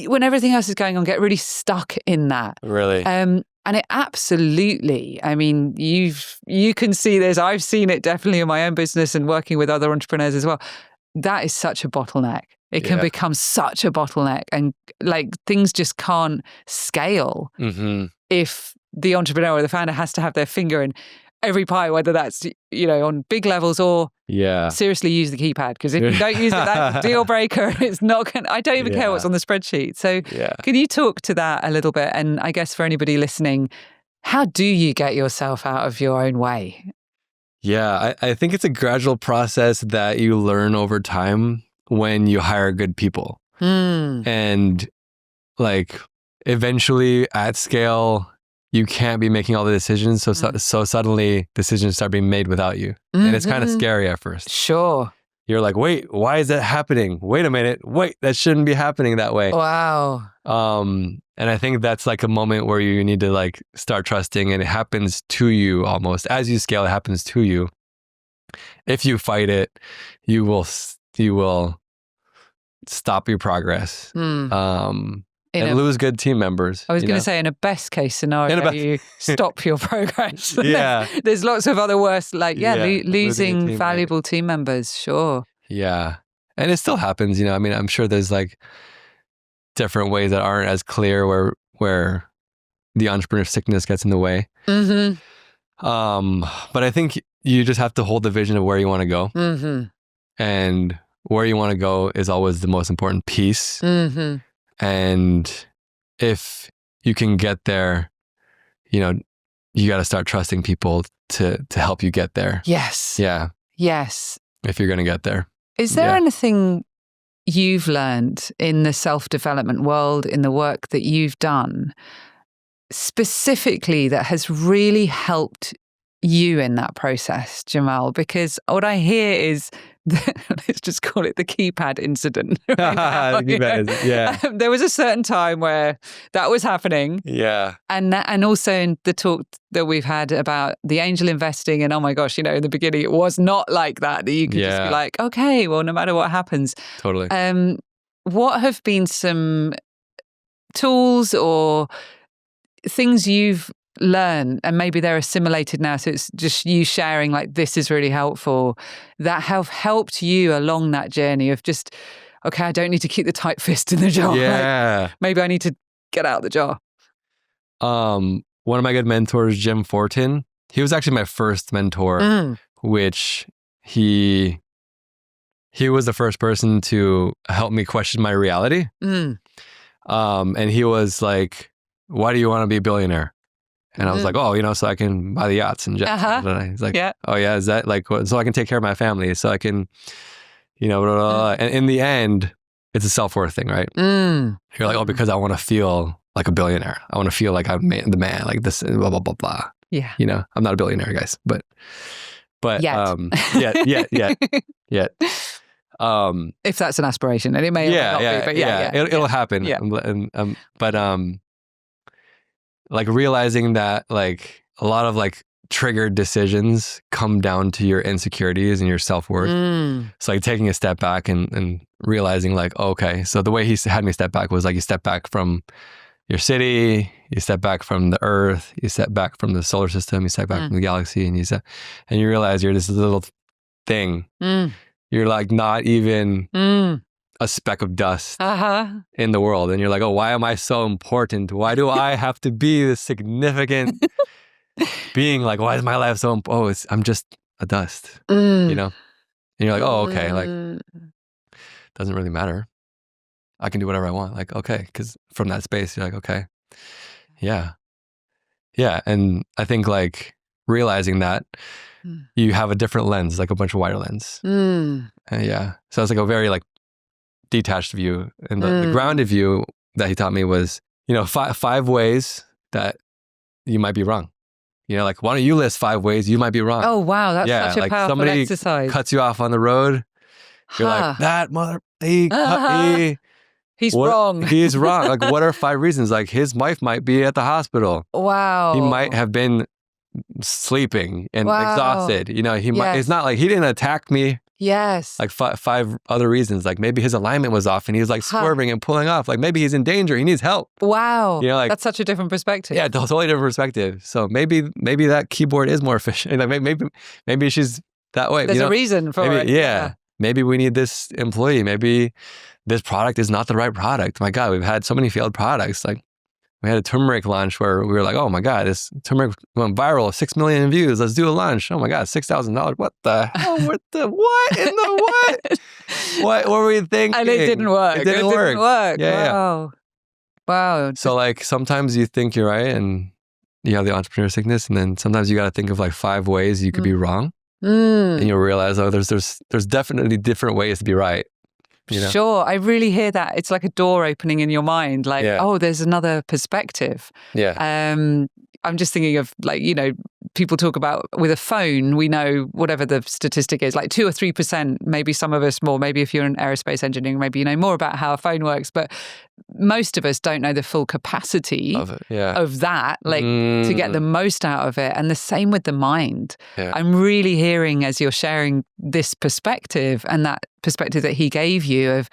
when everything else is going on, get really stuck in that. Really. And it absolutely, I mean, you can see this. I've seen it definitely in my own business and working with other entrepreneurs as well. That is such a bottleneck. It can become such a bottleneck, and like things just can't scale if the entrepreneur or the founder has to have their finger in every pie, whether that's, you know, on big levels or seriously use the keypad. Because if you don't use it, that's a deal breaker. It's not going to, I don't even care what's on the spreadsheet. So can you talk to that a little bit? And I guess for anybody listening, how do you get yourself out of your own way? Yeah, I think it's a gradual process that you learn over time when you hire good people. And like eventually at scale, you can't be making all the decisions. So suddenly decisions start being made without you. And it's kind of scary at first. Sure. You're like, wait, why is that happening? Wait a minute. Wait, that shouldn't be happening that way. Wow. And I think that's like a moment where you need to like start trusting, and it happens to you almost. As you scale, it happens to you. If you fight it, you will stop your progress. And lose good team members. I was going to say, in a best case scenario, you stop your progress. Yeah. There's lots of other worse, like, losing valuable team members. Sure. Yeah. And it still happens, I mean, I'm sure there's like different ways that aren't as clear where the entrepreneur sickness gets in the way. But I think you just have to hold the vision of where you want to go. And where you want to go is always the most important piece. And if you can get there, you got to start trusting people to help you get there. Yes. Yeah. Yes. If you're going to get there. Is there anything you've learned in the self-development world, in the work that you've done, specifically that has really helped you in that process, Jamel? Because what I hear is, let's just call it the keypad incident. Right now, there was a certain time where that was happening. Yeah. And also in the talk that we've had about the angel investing, and oh my gosh, in the beginning it was not like that you could just be like, okay, well, no matter what happens. Totally. What have been some tools or things you've learn, and maybe they're assimilated now, so it's just you sharing like, this is really helpful, that have helped you along that journey of just, okay, I don't need to keep the tight fist in the jar. Like, maybe I need to get out the jar. One of my good mentors, Jim Fortin, he was actually my first mentor, which he was the first person to help me question my reality. And he was like, why do you want to be a billionaire? And I was like, so I can buy the yachts and jets. And he's like, oh yeah, is that like, so I can take care of my family, so I can, blah, blah, blah. And in the end, it's a self-worth thing, right? You're like, because I want to feel like a billionaire. I want to feel like I'm the man, like this, blah, blah, blah, blah. Yeah. I'm not a billionaire, guys, but yet. Yet. If that's an aspiration, and it may not be, but it'll happen. Yeah. But like realizing that like a lot of like triggered decisions come down to your insecurities and your self-worth. So like taking a step back and realizing like, okay, so the way he had me step back was like, you step back from your city, you step back from the earth, you step back from the solar system, you step back from the galaxy, and you realize you're this little thing. You're like not even a speck of dust in the world. And you're like, oh, why am I so important? Why do I have to be this significant being? Like, why is my life so important? I'm just a dust, And you're like, oh, okay. Like, doesn't really matter. I can do whatever I want. Like, okay. Because from that space, you're like, okay. Yeah. Yeah. And I think like realizing that you have a different lens, like a much wider lens. Yeah. So it's like a very like detached view, and the grounded view that he taught me was, 5 ways that you might be wrong. Like, why don't you list 5 ways you might be wrong? Oh wow, that's such a like powerful somebody exercise. Cuts you off on the road. You're like, that mother, he cut me. He's wrong. He's wrong. Like, what are 5 reasons? Like, his wife might be at the hospital. Wow. He might have been sleeping and exhausted. He might. It's not like he didn't attack me. Yes. Like 5 other reasons. Like maybe his alignment was off and he was like swerving and pulling off. Like maybe he's in danger. He needs help. Wow. Like, that's such a different perspective. Yeah, totally different perspective. So maybe that keyboard is more efficient. Like maybe she's that way. There's a reason for it. Yeah. Maybe we need this employee. Maybe this product is not the right product. My God, we've had so many failed products. Like we had a turmeric launch where we were like, oh my God, this turmeric went viral, 6 million views. Let's do a launch. Oh my God, $6,000. What the hell? What in the what? What were we thinking? And it didn't work. It didn't work. Yeah. Wow. So like sometimes you think you're right and you have the entrepreneur sickness, and then sometimes you got to think of like 5 ways you could be wrong. And you'll realize, oh, there's definitely different ways to be right. You know? Sure. I really hear that. It's like a door opening in your mind, like, oh, there's another perspective. Yeah. I'm just thinking of like, you know, people talk about with a phone, we know whatever the statistic is, like 2 or 3%, maybe some of us more, maybe if you're in aerospace engineering, maybe you know more about how a phone works, but most of us don't know the full capacity of that, like to get the most out of it. And the same with the mind. Yeah. I'm really hearing as you're sharing this perspective and that perspective that he gave you of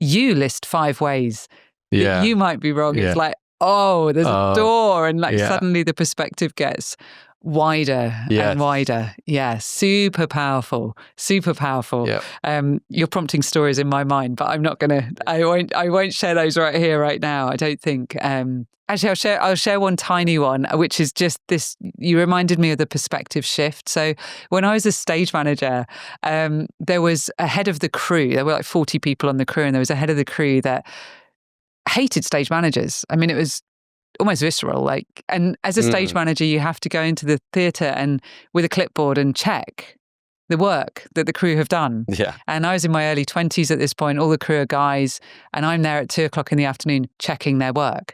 you list 5 ways that you might be wrong. It's like, oh, there's a door, and like suddenly the perspective gets wider and wider. Yeah, super powerful, super powerful. Yep. You're prompting stories in my mind, but I'm not gonna. I won't share those right here, right now. I don't think. Actually, I'll share one tiny one, which is just this. You reminded me of the perspective shift. So when I was a stage manager, there was a head of the crew. There were like 40 people on the crew, and there was a head of the crew that hated stage managers. I mean, it was almost visceral. Like, and as a stage manager, you have to go into the theatre and with a clipboard and check the work that the crew have done. Yeah. And I was in my early 20s at this point. All the crew are guys, and I'm there at 2:00 in the afternoon checking their work,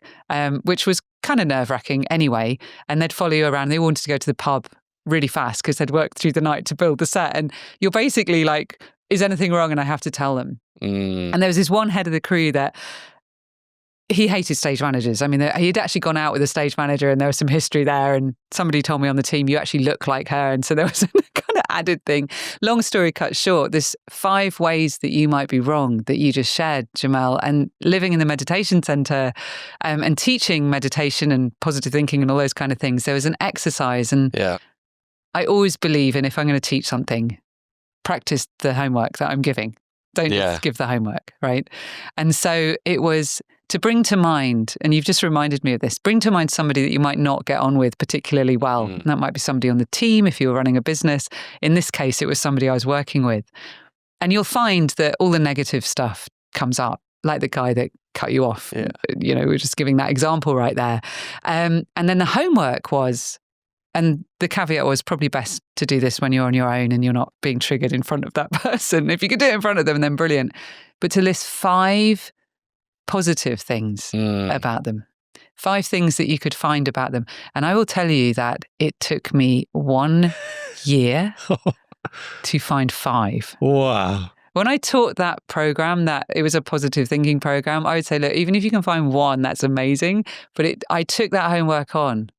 which was kind of nerve-wracking anyway. And they'd follow you around. They wanted to go to the pub really fast because they'd worked through the night to build the set. And you're basically like, is anything wrong? And I have to tell them. And there was this one head of the crew that he hated stage managers. I mean, he'd actually gone out with a stage manager and there was some history there, and somebody told me on the team, you actually look like her. And so there was a kind of added thing. Long story cut short, this 5 ways that you might be wrong that you just shared, Jamel, and living in the meditation center and teaching meditation and positive thinking and all those kind of things. There was an exercise, and I always believe in, if I'm going to teach something, practice the homework that I'm giving. Don't just give the homework, right? And so it was to bring to mind, and you've just reminded me of this, bring to mind somebody that you might not get on with particularly well. And that might be somebody on the team if you were running a business. In this case, it was somebody I was working with. And you'll find that all the negative stuff comes up, like the guy that cut you off. Yeah. You know, we're just giving that example right there. And then the homework was, and the caveat was probably best to do this when you're on your own and you're not being triggered in front of that person. If you could do it in front of them, then brilliant. But to list 5 positive things about them, 5 things that you could find about them. And I will tell you that it took me 1 year to find 5. Wow. When I taught that program, that it was a positive thinking program, I would say, look, even if you can find 1, that's amazing. But I took that homework on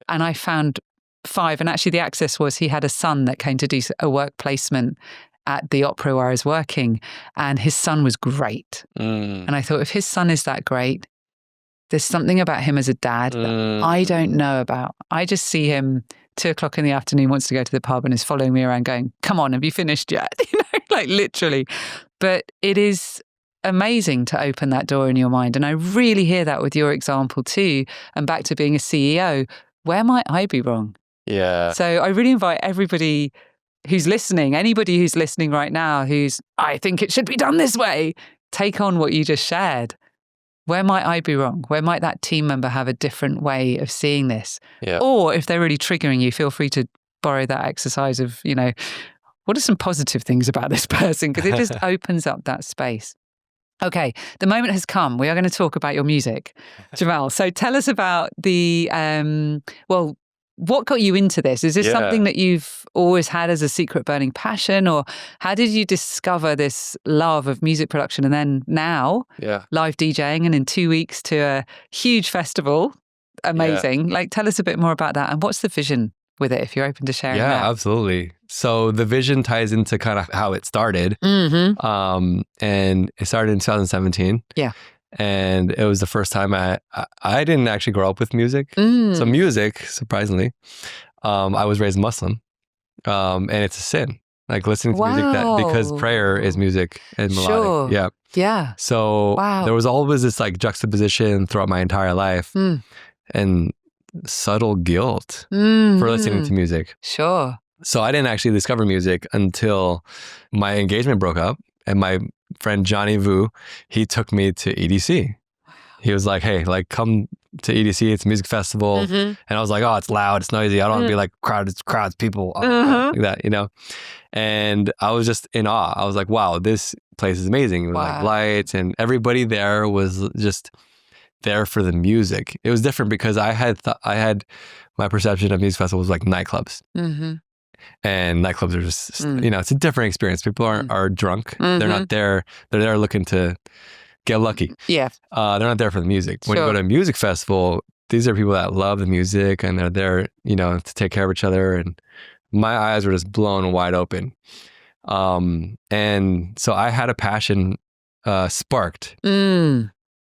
and I found 5. And actually the access was, he had a son that came to do a work placement at the opera where I was working, and his son was great. And I thought, if his son is that great, there's something about him as a dad that I don't know about. I just see him 2:00 in the afternoon, wants to go to the pub and is following me around going, come on, have you finished yet? You know, like literally. But it is amazing to open that door in your mind. And I really hear that with your example too. And back to being a CEO, where might I be wrong? Yeah. So I really invite everybody who's listening, anybody who's listening right now, I think it should be done this way, take on what you just shared. Where might I be wrong? Where might that team member have a different way of seeing this? Yeah. Or if they're really triggering you, feel free to borrow that exercise of, you know, what are some positive things about this person? Because it just opens up that space. Okay, the moment has come. We are going to talk about your music, Jamel. So tell us about what got you into this? Is this something that you've always had as a secret burning passion, or how did you discover this love of music production and then now live DJing, and in 2 weeks to a huge festival? Amazing. Like, tell us a bit more about that, and what's the vision with it, if you're open to sharing that? Yeah, absolutely. So the vision ties into kind of how it started. And it started in 2017. Yeah. And it was the first time I didn't actually grow up with music. So music, surprisingly, I was raised Muslim, and it's a sin. Like listening to music because prayer is music and melodic. Sure. Yeah. So there was always this like juxtaposition throughout my entire life, and subtle guilt for listening to music. Sure. So I didn't actually discover music until my engagement broke up, and my friend Johnny Vu, he took me to EDC. Wow. he was like, hey, like come to EDC, it's a music festival. And I was like, oh, it's loud, it's noisy. I don't want to be like crowds, people, like that, you know? And I was just in awe. I was like, wow, this place is amazing. It was like lights, and everybody there was just there for the music. It was different because I had my perception of music festivals like nightclubs. And nightclubs are just, you know, it's a different experience. People are drunk. They're not there. They're there looking to get lucky. Yeah. They're not there for the music. When you go to a music festival, these are people that love the music and they're there, you know, to take care of each other. And my eyes were just blown wide open. And so I had a passion sparked.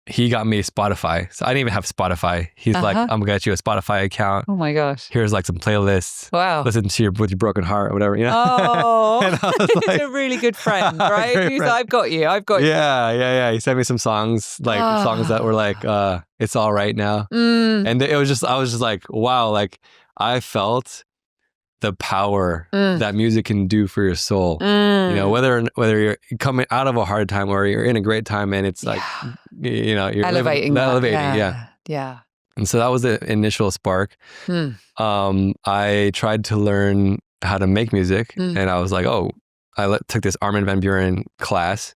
He got me Spotify. So I didn't even have Spotify. He's like, I'm gonna get you a Spotify account. Oh my gosh. Here's like some playlists. Wow. Listen to with your broken heart or whatever, you know? Oh, and I was like, he's a really good friend, right? He's like, I've got you. Yeah. He sent me some songs, like songs that were like, it's all right now. And I was just like, wow, like I felt the power that music can do for your soul. You know, whether you're coming out of a hard time or you're in a great time, and it's like, you know, you're elevating. Yeah. And so that was the initial spark. I tried to learn how to make music, and I was like, oh, took this Armin van Buuren class,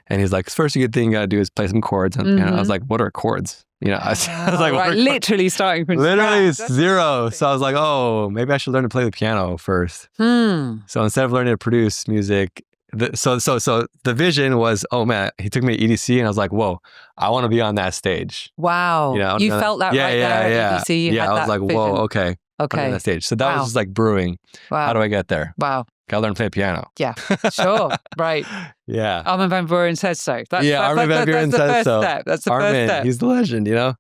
and he's like, first good thing you gotta do is play some chords. And I was like, what are chords? You know, I was like, literally starting from zero. So I was like, oh, maybe I should learn to play the piano first. So instead of learning to produce music, so the vision was, oh man, he took me to EDC, and I was like, whoa, I want to be on that stage. Wow, you felt that right there at EDC. Yeah, I was like, vision. Whoa, okay, on that stage. So that was just like brewing. Wow. How do I get there? Wow. Gotta learn to play piano. Yeah, sure. Right. Yeah. Armin van Buuren says so. Armin van Buuren says so. That's the first step. He's the legend, you know?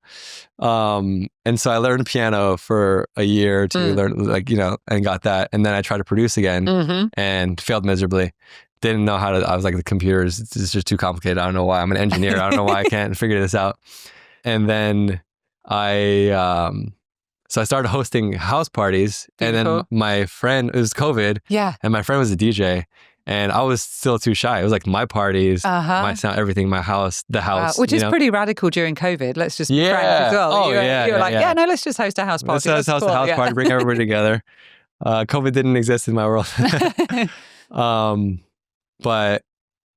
And so I learned piano for a year to learn, like, you know, and got that. And then I tried to produce again and failed miserably. Didn't know how to, I was like, the computers, it's just too complicated. I don't know why. I'm an engineer. I don't know why I can't figure this out. And then so I started hosting house parties. Beautiful. And then my friend, it was COVID. Yeah. And my friend was a DJ. And I was still too shy. It was like my parties, my sound, everything, my house, the house. Which is pretty radical during COVID. Let's just be frank as well. You're like, no, let's just host a house party. Let's host a house party, bring everybody together. COVID didn't exist in my world. But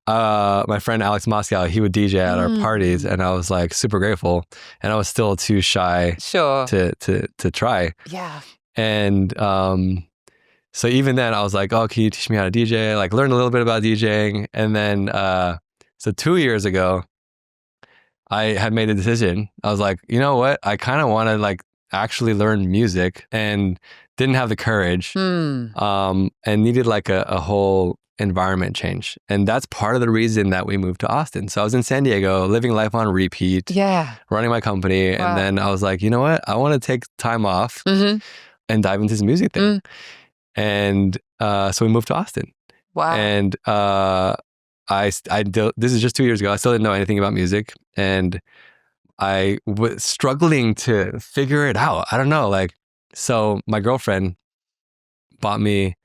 my friend Alex Moscow, he would DJ at our parties, and I was like super grateful. And I was still too shy to try. Yeah. And so even then I was like, oh, can you teach me how to DJ? Like learn a little bit about DJing. And then so 2 years ago, I had made a decision. I was like, you know what? I kind of want to like actually learn music, and didn't have the courage and needed like a whole environment change. And that's part of the reason that we moved to Austin. So I was in San Diego, living life on repeat, running my company. Wow. And then I was like, you know what? I want to take time off and dive into this music thing. And so we moved to Austin. Wow. And this is just 2 years ago. I still didn't know anything about music. And I was struggling to figure it out. I don't know. Like, so my girlfriend bought me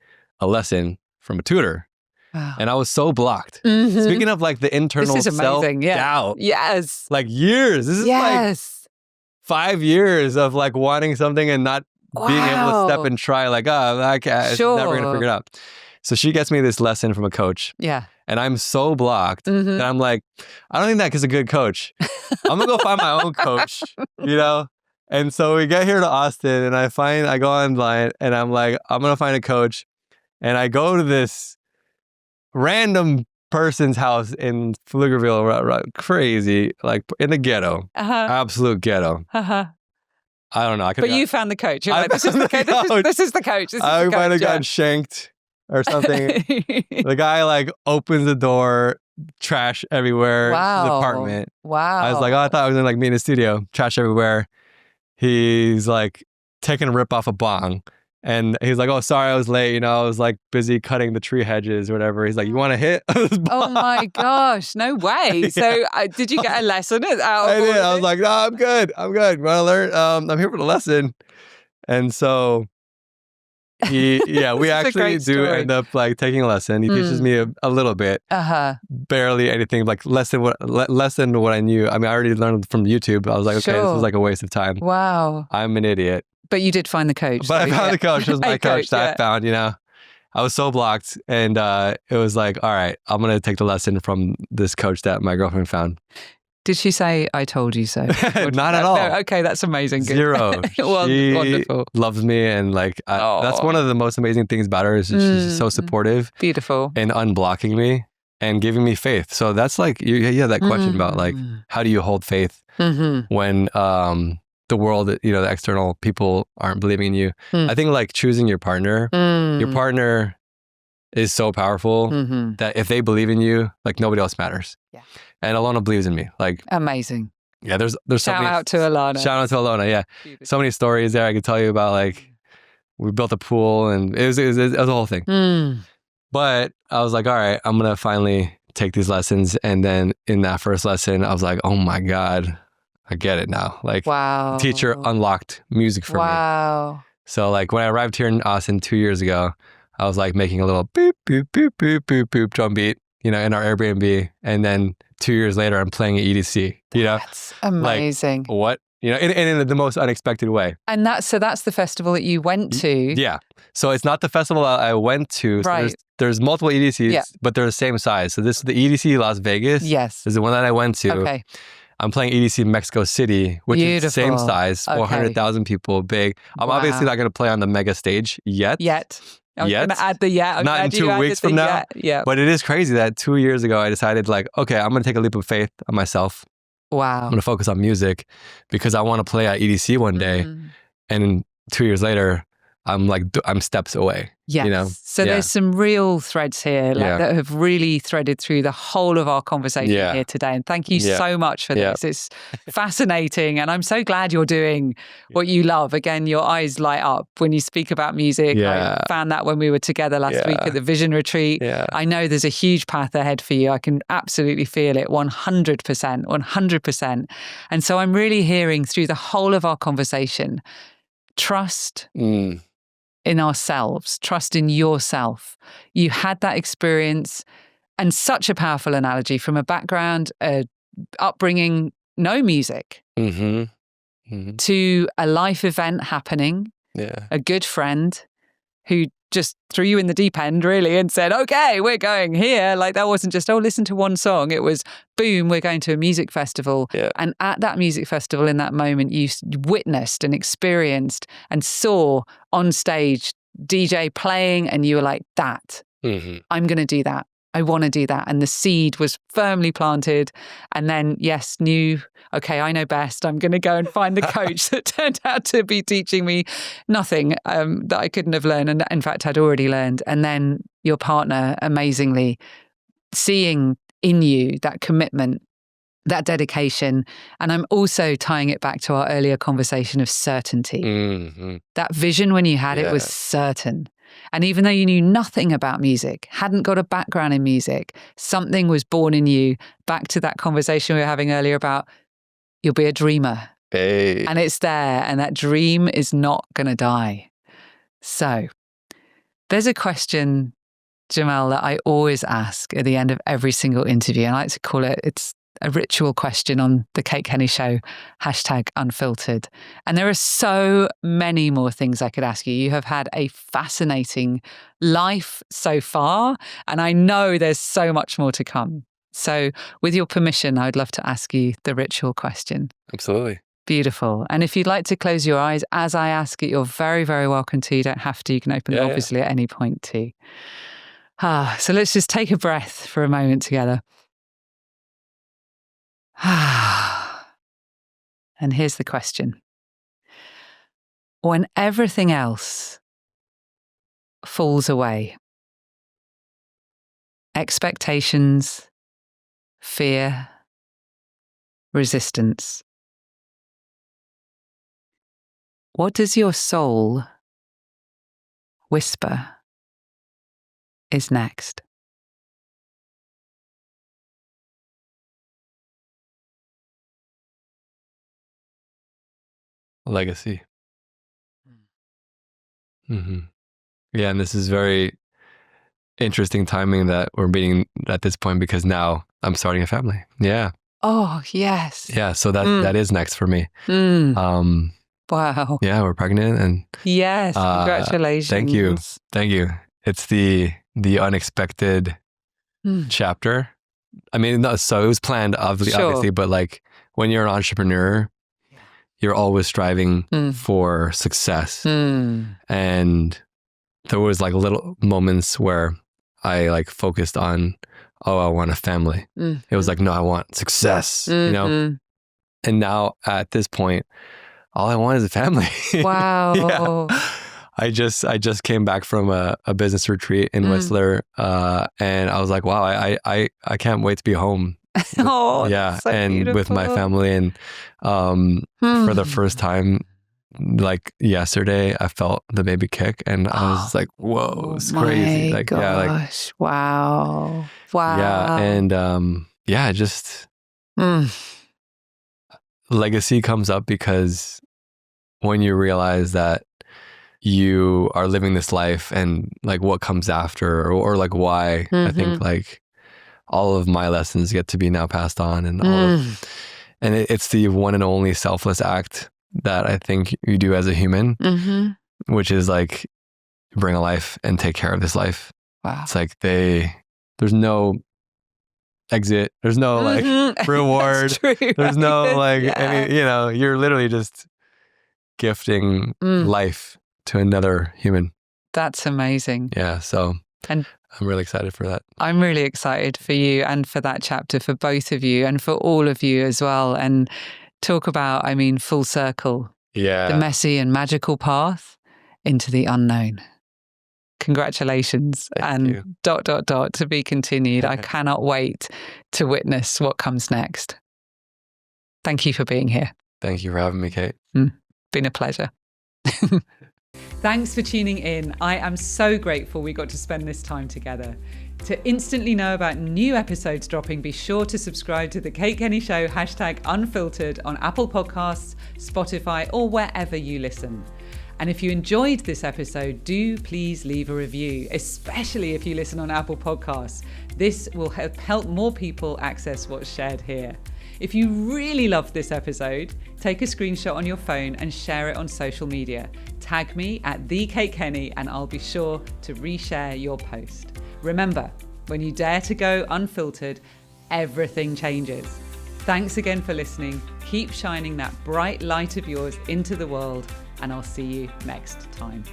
a lesson from a tutor. Wow. And I was so blocked. Speaking of like the internal self-doubt. Yes. Like years. This is like 5 years of like wanting something and not being able to step and try, like, I can't, never going to figure it out. So she gets me this lesson from a coach. Yeah. And I'm so blocked that I'm like, I don't think that kid's a good coach. I'm going to go find my own coach, you know? And so we get here to Austin, and I go online, and I'm like, I'm going to find a coach. And I go to this random person's house in Pflugerville, crazy, like in the ghetto, absolute ghetto. I don't know. But you found the coach. You're like, this is the coach. This is the coach. I might have gotten shanked or something. The guy like opens the door, trash everywhere. Wow. The apartment. Wow. I was like, oh, I thought I was gonna like meet in the studio. Trash everywhere. He's like taking a rip off a bong. And he's like, oh, sorry, I was late. You know, I was like busy cutting the tree hedges or whatever. He's like, you want to hit? Oh my gosh, no way. So did you get a lesson? I did. I was like, no, I'm good. I'm good. Want to learn? I'm here for the lesson. And so we actually do end up like taking a lesson. He teaches me a little bit, barely anything, like less than what I knew. I mean, I already learned from YouTube. I was like, okay, this is like a waste of time. Wow. I'm an idiot. But you did find the coach. But I found the coach. It was my coach that I found, I was so blocked, and it was like, all right, I'm going to take the lesson from this coach that my girlfriend found. Did she say, I told you so? Not at all. No, okay, that's amazing. Good. Zero. She wonderful. Loves me, and like that's one of the most amazing things about her is she's just so supportive. Beautiful. And unblocking me and giving me faith. So that's like, you had that question about like, how do you hold faith when the world, the external people aren't believing in you? I think like choosing your partner is so powerful that if they believe in you, like nobody else matters. Yeah. And Alona believes in me. Like amazing. Yeah, there's shout out to Alona. Shout out to Alona. Yeah, beautiful. So many stories there I could tell you about. Like we built a pool, and it was a whole thing. But I was like, all right, I'm gonna finally take these lessons. And then in that first lesson, I was like, oh my God, I get it now. Like, wow, the teacher unlocked music for me. So like when I arrived here in Austin 2 years ago, I was like making a little boop, boop, boop, boop, boop, boop drum beat, in our Airbnb. And then 2 years later, I'm playing at EDC, That's amazing. Like, what? In the most unexpected way. And so that's the festival that you went to. Yeah. So it's not the festival I went to. So right. There's multiple EDCs, but they're the same size. So this is the EDC Las Vegas. Yes. Is the one that I went to. Okay. I'm playing EDC Mexico City, which is the same size, 400,000 people, big. I'm obviously not going to play on the mega stage yet. I was going to add the yet. Not in 2 weeks from now. Yeah. But it is crazy that 2 years ago, I decided like, okay, I'm going to take a leap of faith on myself. Wow. I'm going to focus on music because I want to play at EDC one day. And 2 years later, I'm steps away. Yes. So there's some real threads here that have really threaded through the whole of our conversation here today. And thank you so much for this. It's fascinating. And I'm so glad you're doing what you love. Again, your eyes light up when you speak about music. I found that when we were together last week at the Vision Retreat. I know there's a huge path ahead for you. I can absolutely feel it 100%, 100%. And so I'm really hearing through the whole of our conversation, trust in ourselves, trust in yourself. You had that experience, and such a powerful analogy from a background, upbringing, no music, to a life event happening, a good friend who just threw you in the deep end, really, and said, okay, we're going here. Like that wasn't just, listen to one song. It was, boom, we're going to a music festival. And at that music festival, in that moment, you witnessed and experienced and saw on stage DJ playing, and you were like, I'm going to do that. I want to do that. And the seed was firmly planted. And then, knew, okay, I know best. I'm going to go and find the coach that turned out to be teaching me nothing that I couldn't have learned. And in fact, I'd already learned. And then your partner, amazingly, seeing in you that commitment, that dedication. And I'm also tying it back to our earlier conversation of certainty. That vision when you had it was certain. And even though you knew nothing about music, hadn't got a background in music, something was born in you. Back to that conversation we were having earlier about you'll be a dreamer. Hey. And it's there. And that dream is not going to die. So there's a question, Jamel, that I always ask at the end of every single interview. I like to call it's a ritual question on the Kate Kenney Show, #unfiltered. And there are so many more things I could ask you. You have had a fascinating life so far, and I know there's so much more to come. So with your permission, I would love to ask you the ritual question. Absolutely. Beautiful. And if you'd like to close your eyes as I ask it, you're very, very welcome to. You don't have to. You can open them obviously at any point too. So let's just take a breath for a moment together. And here's the question. When everything else falls away, expectations, fear, resistance, what does your soul whisper is next? Legacy. Yeah, and this is very interesting timing that we're meeting at this point because now I'm starting a family. Yeah. Oh, yes. Yeah. So that is next for me. Wow. Yeah, we're pregnant and yes, congratulations. Thank you. Thank you. It's the unexpected chapter. I mean, no, so it was planned obviously, but like when you're an entrepreneur, you're always striving for success. And there was like little moments where I like focused on, oh, I want a family. It was like, no, I want success, you know? And now at this point, all I want is a family. Wow. Yeah. I just came back from a business retreat in Whistler, and I was like, wow, I can't wait to be home. Oh, yeah, so and beautiful. with my family, and for the first time, like yesterday, I felt the baby kick, and I was like, whoa, it's crazy. My like, gosh. yeah, like, wow. yeah, and yeah, just legacy comes up because when you realize that you are living this life and like what comes after or like why, I think like all of my lessons get to be now passed on, and and it's the one and only selfless act that I think you do as a human, which is like bring a life and take care of this life. Wow. It's like there's no exit, there's no like reward, there's no like any, you know, you're literally just gifting life to another human. That's amazing. Yeah, so and I'm really excited for that. I'm really excited for you and for that chapter, for both of you and for all of you as well. And talk about, I mean, full circle. Yeah. The messy and magical path into the unknown. Congratulations. Thank you. To be continued. I cannot wait to witness what comes next. Thank you for being here. Thank you for having me, Kate. Been a pleasure. Thanks for tuning in. I am so grateful we got to spend this time together. To instantly know about new episodes dropping, be sure to subscribe to the Kate Kenney Show #Unfiltered on Apple Podcasts, Spotify, or wherever you listen. And if you enjoyed this episode, do please leave a review, especially if you listen on Apple Podcasts. This will help more people access what's shared here. If you really loved this episode, take a screenshot on your phone and share it on social media. Tag me at @TheKateKenny and I'll be sure to reshare your post. Remember, when you dare to go unfiltered, everything changes. Thanks again for listening. Keep shining that bright light of yours into the world, and I'll see you next time.